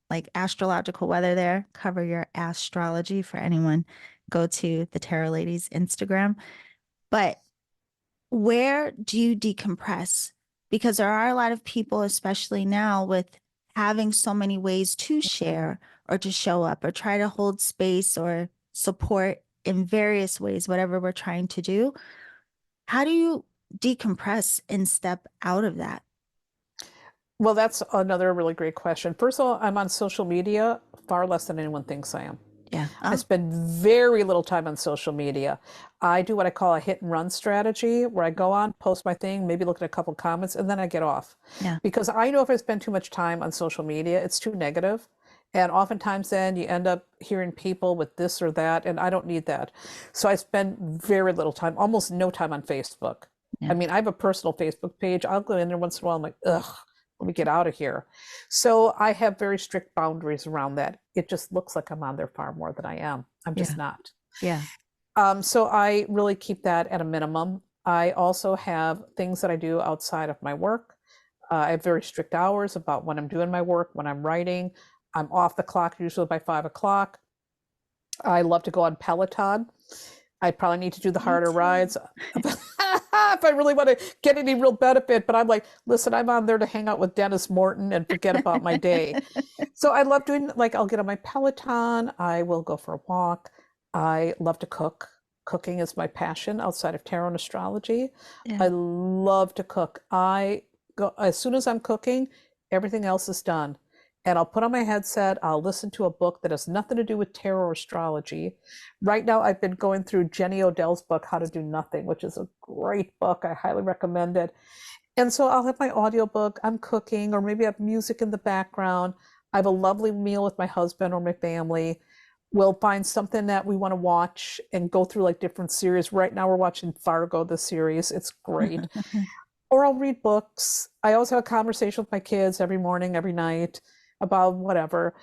like astrological weather there, cover your astrology for anyone, go to the Tarot Ladies Instagram. But where do you decompress? Because there are a lot of people, especially now, with having so many ways to share or to show up or try to hold space or support in various ways, whatever we're trying to do. How do you decompress and step out of that? Well, that's another really great question. First of all, I'm on social media far less than anyone thinks I am. Yeah. I Oh, spend very little time on social media. I do what I call a hit and run strategy where I go on, post my thing, maybe look at a couple comments, and then I get off. yeah. Because I know if I spend too much time on social media, it's too negative. And oftentimes then you end up hearing people with this or that, and I don't need that. So I spend very little time, almost no time on Facebook. I Yeah. mean, I have a personal Facebook page. I'll go in there once in a while. I'm like, ugh, let me get out of here. So I have very strict boundaries around that. It just looks like I'm on there far more than I am. I'm just Yeah. not. Yeah. So I really keep that at a minimum. I also have things that I do outside of my work. I have very strict hours about when I'm doing my work, when I'm writing. I'm off the clock usually by 5 o'clock. I love to go on Peloton. I probably need to do the Me harder too. rides if I really want to get any real benefit. But I'm like, listen, I'm on there to hang out with Dennis Morton and forget about my day. So I love doing, like, I'll get on my Peloton. I will go for a walk. I love to cook. Cooking is my passion outside of tarot and astrology. Yeah. I love to cook. I go, as soon as I'm cooking, everything else is done. And I'll put on my headset, I'll listen to a book that has nothing to do with tarot or astrology. Right now, I've been going through Jenny Odell's book, How to Do Nothing, which is a great book. I highly recommend it. And so I'll have my audiobook, I'm cooking, or maybe I have music in the background. I have a lovely meal with my husband or my family. We'll find something that we want to watch and go through like different series. Right now, we're watching Fargo, the series. It's great. Or I'll read books. I always have a conversation with my kids every morning, every night about whatever.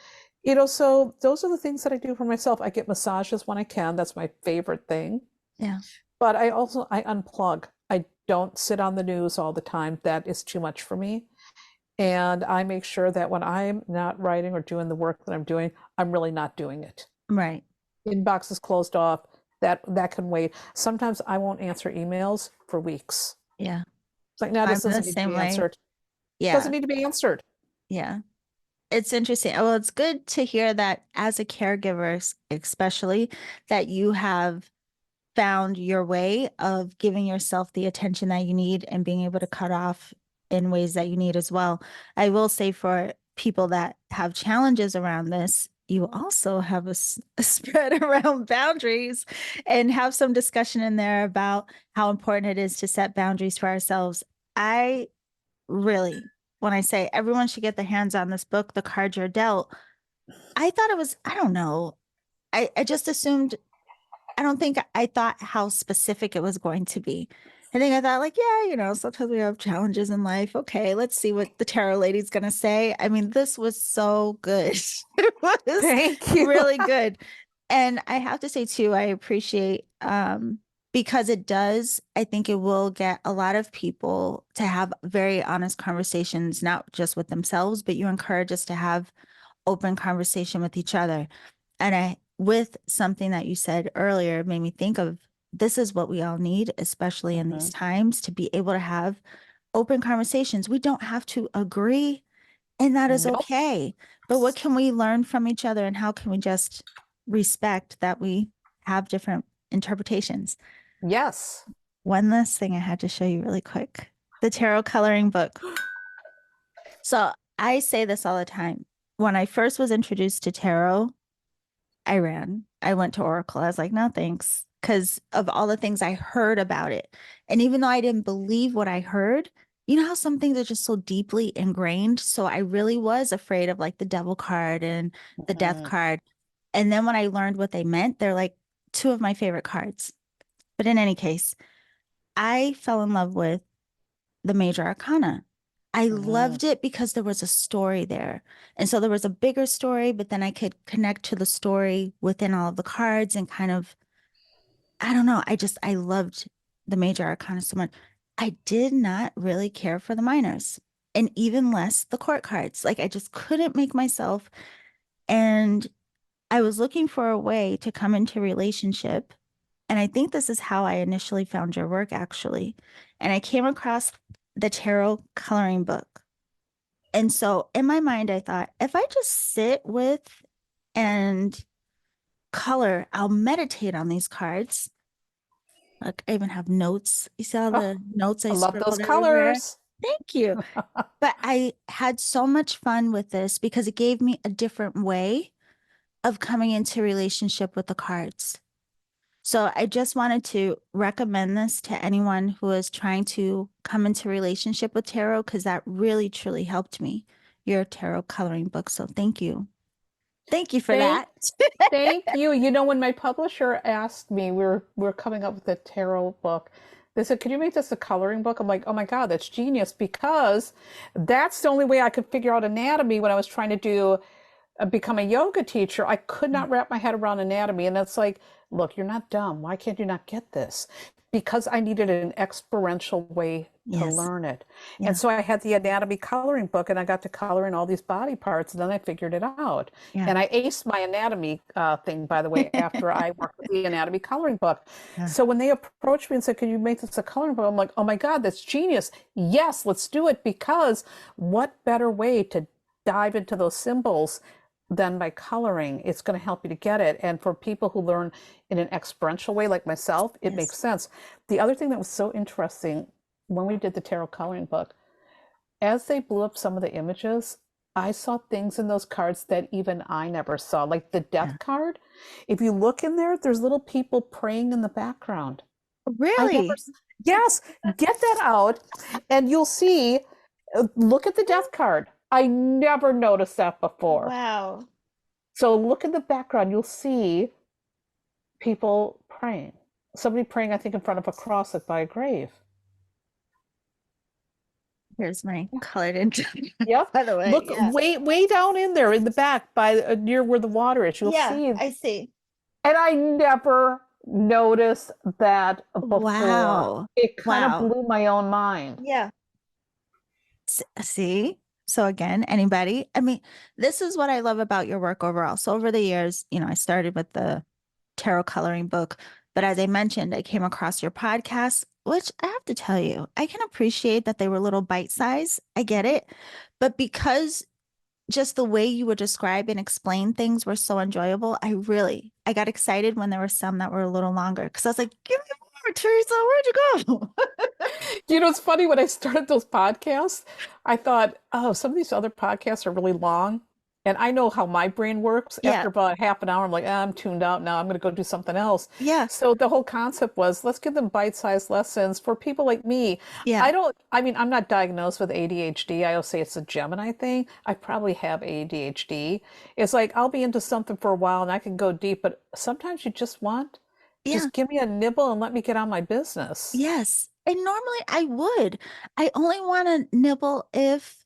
So those are the things that I do for myself. I get massages when I can. That's my favorite thing. Yeah. But I unplug. I don't sit on the news all the time. That is too much for me. And I make sure that when I'm not writing or doing the work that I'm doing, I'm really not doing it. Right. Inbox is closed off. That can wait. Sometimes I won't answer emails for weeks. Yeah. It's like, no, I'm this the doesn't need to same be way. answered. Yeah. Doesn't need to be answered. Yeah. It's interesting. Well, it's good to hear that as a caregiver, especially that you have found your way of giving yourself the attention that you need and being able to cut off in ways that you need as well. I will say for people that have challenges around this, you also have a spread around boundaries and have some discussion in there about how important it is to set boundaries for ourselves. I really, when I say everyone should get their hands on this book, The Cards You're Dealt, I thought it was, I don't know. I just assumed, I don't think I thought how specific it was going to be. I think I thought, like, yeah, sometimes we have challenges in life. Okay, let's see what the tarot lady's going to say. I mean, this was so good. It was Thank you. really good. And I have to say, too, I appreciate because it does, I think it will get a lot of people to have very honest conversations, not just with themselves, but you encourage us to have open conversation with each other. And with something that you said earlier, made me think of this is what we all need, especially in these Mhm. times, to be able to have open conversations. We don't have to agree, and that is Nope. okay. But what can we learn from each other, and how can we just respect that we have different interpretations? Yes. One last thing I had to show you really quick, the tarot coloring book. So I say this all the time. When I first was introduced to tarot, I ran. I went to Oracle. I was like, no, thanks. Because of all the things I heard about it. And even though I didn't believe what I heard, you know how some things are just so deeply ingrained. So I really was afraid of like the devil card and the death Mhm. card. And then when I learned what they meant, they're like two of my favorite cards. But in any case, I fell in love with the major arcana. I Mm. loved it because there was a story there. And so there was a bigger story, but then I could connect to the story within all of the cards and kind of, I don't know, I loved the major arcana so much. I did not really care for the minors and even less the court cards. Like I just couldn't make myself. And I was looking for a way to come into relationship. And I think this is how I initially found your work, actually. And I came across the tarot coloring book. And so in my mind, I thought, if I just sit with and color, I'll meditate on these cards. Like I even have notes. You saw Oh, the notes I I love those scribbled everywhere? colors. Thank you. But I had so much fun with this because it gave me a different way of coming into relationship with the cards. So I just wanted to recommend this to anyone who is trying to come into relationship with tarot because that really truly helped me. Your tarot coloring book. So thank you. Thank you for Thank that. Thank you. You know, when my publisher asked me, we are coming up with a tarot book. They said, "Could you make this a coloring book?" I'm like, "Oh my God, that's genius!" Because that's the only way I could figure out anatomy when I was trying to do become a yoga teacher. I could not wrap my head around anatomy, and it's like, look, you're not dumb. Why can't you not get this? Because I needed an experiential way to Yes. learn it. And Yeah. so I had the anatomy coloring book and I got to color in all these body parts and then I figured it out. Yeah. And I aced my anatomy thing, by the way, after I worked with the anatomy coloring book. Yeah. So when they approached me and said, "Can you make this a coloring book?" I'm like, "Oh my God, that's genius. Yes, let's do it." Because what better way to dive into those symbols than by coloring? It's going to help you to get it. And for people who learn in an experiential way, like myself, it Yes. makes sense. The other thing that was so interesting when we did the tarot coloring book, as they blew up some of the images, I saw things in those cards that even I never saw, like the Yeah. death card. If you look in there, there's little people praying in the background. I never, Really? yes, get that out and you'll see, look at the death card. I never noticed that before. Wow. So look in the background, you'll see people praying. Somebody praying, I think, in front of a cross, like by a grave. Here's my colored in, Yep. by the way. Look Yeah. way down in there in the back by near where the water is. You'll Yeah, see. I see. And I never noticed that before. Wow. It kind of Wow. blew my own mind. Yeah. See? So again, anybody, I mean, this is what I love about your work overall. So over the years, I started with the tarot coloring book, but as I mentioned, I came across your podcast, which I have to tell you, I can appreciate that they were little bite size. I get it. But because just the way you would describe and explain things were so enjoyable, I got excited when there were some that were a little longer because I was like, give me more, Teresa, where'd you go? You know, it's funny when I started those podcasts, I thought, oh, some of these other podcasts are really long. And I know how my brain works. Yeah. After about half an hour, I'm like, ah, I'm tuned out now. I'm going to go do something else. Yeah. So the whole concept was let's give them bite-sized lessons for people like me. Yeah. I mean, I'm not diagnosed with ADHD. I always say it's a Gemini thing. I probably have ADHD. It's like I'll be into something for a while and I can go deep, but sometimes you Yeah. just give me a nibble and let me get on my business. Yes. And normally I would. I only want to nibble if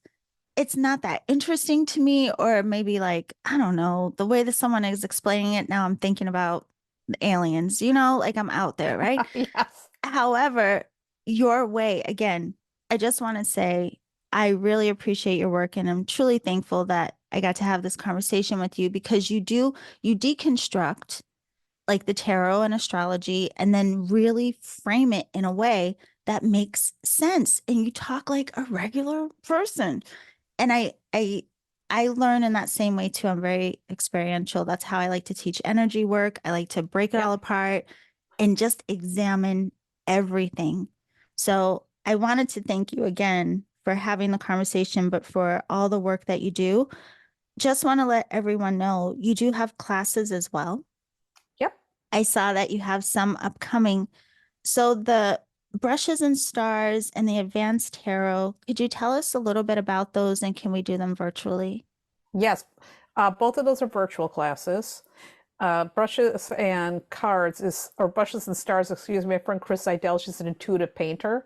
it's not that interesting to me, or maybe like, I don't know, the way that someone is explaining it. Now I'm thinking about the aliens, like I'm out there, right? Yes. However, your way, again, I just want to say I really appreciate your work and I'm truly thankful that I got to have this conversation with you because you deconstruct like the tarot and astrology and then really frame it in a way that makes sense and you talk like a regular person. And I learn in that same way too. I'm very experiential. That's how I like to teach energy work. I like to break it Yep. all apart and just examine everything. So I wanted to thank you again for having the conversation, but for all the work that you do. Just want to let everyone know you do have classes as well. Yep. I saw that you have some upcoming. So the brushes and stars and the advanced tarot, could you tell us a little bit about those and can we do them virtually? Yes. Both of those are virtual classes. brushes and cards is, or brushes and stars, excuse me, my friend Chris Seidel, she's an intuitive painter.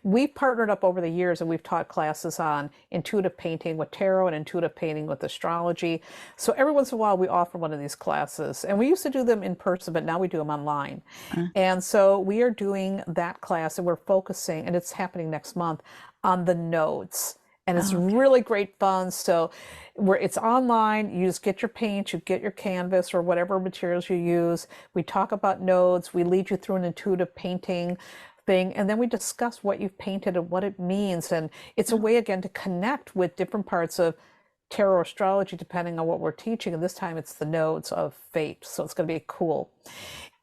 We've partnered up over the years and we've taught classes on intuitive painting with tarot and intuitive painting with astrology. So every once in a while we offer one of these classes, and we used to do them in person, but now we do them online. Uh, And so we are doing that class and we're focusing, and it's happening next month, on the nodes. And it's oh, okay. really great fun. So where it's online, you just get your paint, you get your canvas or whatever materials you use. We talk about nodes, we lead you through an intuitive painting thing, and then we discuss what you've painted and what it means. And it's a Oh, way again to connect with different parts of tarot astrology depending on what we're teaching. And this time it's the nodes of fate. So it's going to be cool.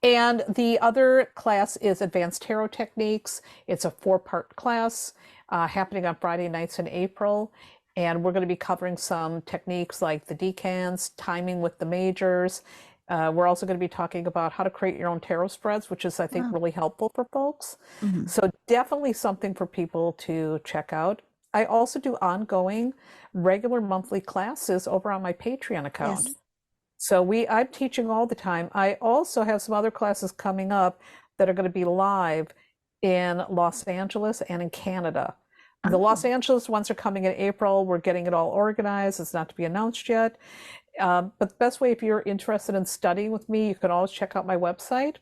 And the other class is Advanced Tarot Techniques. It's a four-part class happening on Friday nights in April. And we're going to be covering some techniques like the decans, timing with the majors. We're also going to be talking about how to create your own tarot spreads, which is, I think, oh, really helpful for folks. mhm. So definitely something for people to check out. I also do ongoing regular monthly classes over on my Patreon account. Yes. So I'm teaching all the time. I also have some other classes coming up that are going to be live in Los Angeles and in Canada. The Oh, Los Angeles ones are coming in April. We're getting it all organized. It's not to be announced yet. But the best way, if you're interested in studying with me, you can always check out my website,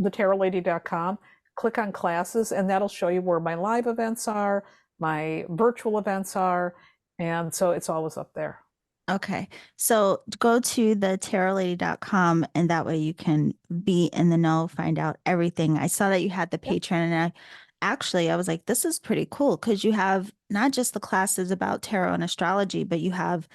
thetarotlady.com. Click on classes, and that'll show you where my live events are, my virtual events are. And so it's always up there. okay. So go to the tarotlady.com and that way you can be in the know, find out everything. I saw that you had the Yep. Patreon and I was like, this is pretty cool because you have not just the classes about tarot and astrology, but you have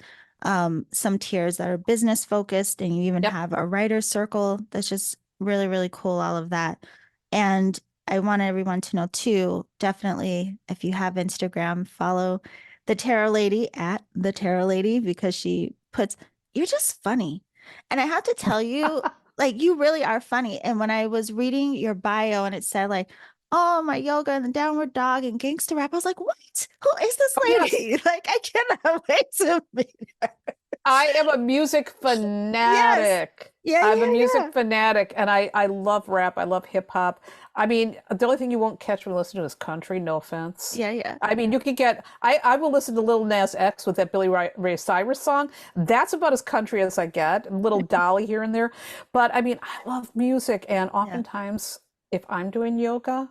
some tiers that are business focused and you even Yep. have a writer circle. That's just really, really cool, all of that. And I want everyone to know too, definitely, if you have Instagram, follow the Tarot Lady at the Tarot Lady because she puts, you're just funny. And I have to tell you, like, you really are funny. And when I was reading your bio and it said, like, oh, my yoga and the downward dog and gangster rap, I was like, what? Who is this Oh, yes. lady? Like, I cannot wait to meet her. I am a music Yes. fanatic. Yeah, I'm a yeah, music yeah. fanatic, and I love rap. I love hip hop. I mean, the only thing you won't catch when listening to is country, no offense. Yeah, yeah. I mean, you can get, I will listen to Lil Nas X with that Ray Cyrus song. That's about as country as I get. Little Dolly here and there. But I mean, I love music, and Yeah. oftentimes, if I'm doing yoga,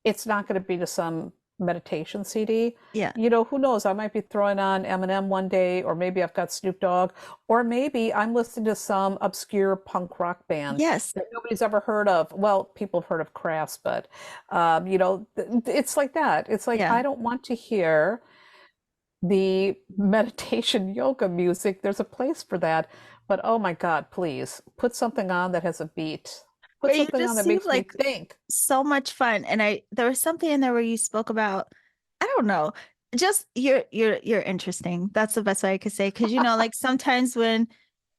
it's not going to be to some meditation CD. Yeah. You know, who knows? I might be throwing on Eminem one day, or maybe I've got Snoop Dogg, or maybe I'm listening to some obscure punk rock band Yes. that nobody's ever heard of. Well, people have heard of Crass, but it's like that. It's like Yeah. I don't want to hear the meditation yoga music. There's a place for that, but oh my God, please put something on that has a beat. Put But you something on just that seem makes me like think. so much fun. And there was something in there where you spoke about, I don't know, just you're interesting. That's the best way I could say. Cause like sometimes when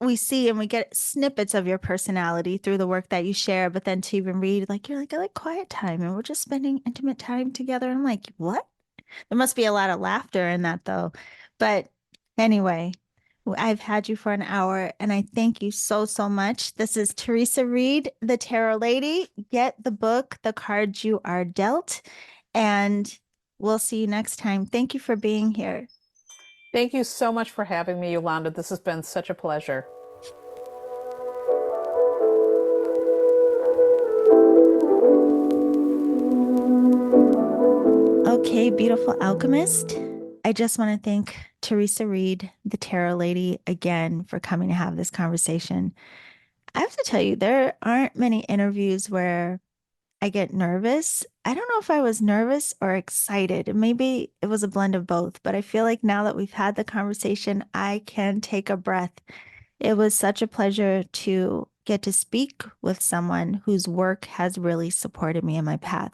we see and we get snippets of your personality through the work that you share, but then to even read, like you're like, I like quiet time and we're just spending intimate time together. And I'm like, what? There must be a lot of laughter in that though. But anyway, I've had you for an hour and I thank you so, so much. This is Theresa Reed, the Tarot Lady. Get the book, The Cards You Are Dealt, and we'll see you next time. Thank you for being here. Thank you so much for having me, Yolanda. This has been such a pleasure. Okay, beautiful alchemist. I just want to thank Theresa Reed, the Tarot Lady, again for coming to have this conversation. I have to tell you, there aren't many interviews where I get nervous. I don't know if I was nervous or excited. Maybe it was a blend of both, but I feel like now that we've had the conversation, I can take a breath. It was such a pleasure to get to speak with someone whose work has really supported me in my path.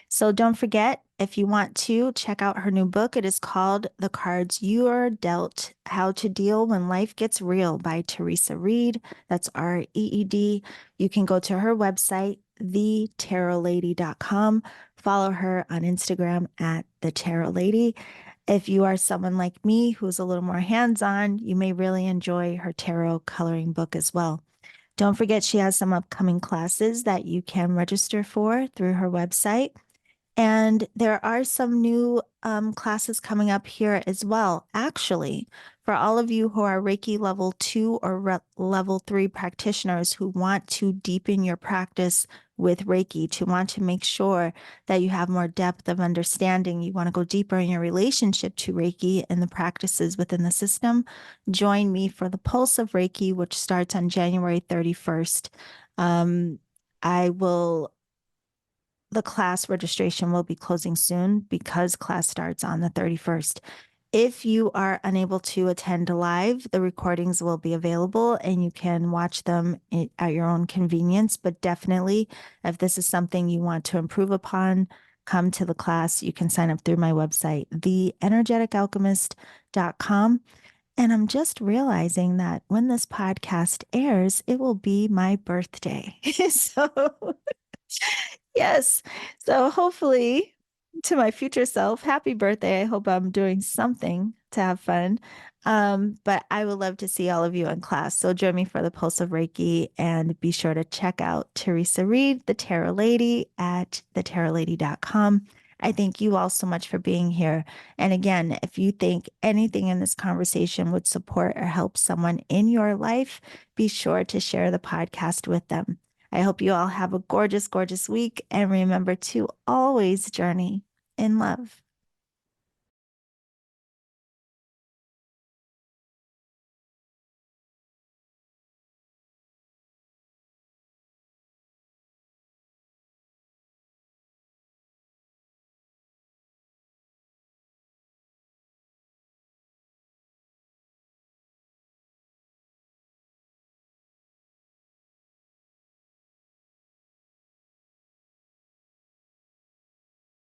So don't forget, if you want to check out her new book, it is called The Cards You Are Dealt: How to Deal When Life Gets Real by Theresa Reed. That's Reed. You can go to her website, thetarotlady.com. Follow her on Instagram at the Tarot Lady. If you are someone like me who's a little more hands-on, you may really enjoy her tarot coloring book as well. Don't forget, she has some upcoming classes that you can register for through her website. And there are some new classes coming up here as well. Actually, for all of you who are Reiki level 2 or level 3 practitioners who want to deepen your practice with Reiki, to want to make sure that you have more depth of understanding, you want to go deeper in your relationship to Reiki and the practices within the system, join me for the Pulse of Reiki, which starts on January 31st. I will the class registration will be closing soon because class starts on the 31st. If you are unable to attend live, the recordings will be available and you can watch them at your own convenience. But definitely, if this is something you want to improve upon, come to the class. You can sign up through my website, theenergeticalchemist.com. And I'm just realizing that when this podcast airs, it will be my birthday. So yes. So hopefully, to my future self, happy birthday. I hope I'm doing something to have fun. But I would love to see all of you in class. So join me for the Pulse of Reiki and be sure to check out Theresa Reed, the Tarot Lady, at thetarotlady.com. I thank you all so much for being here. And again, if you think anything in this conversation would support or help someone in your life, be sure to share the podcast with them. I hope you all have a gorgeous, gorgeous week. And remember to always journey in love.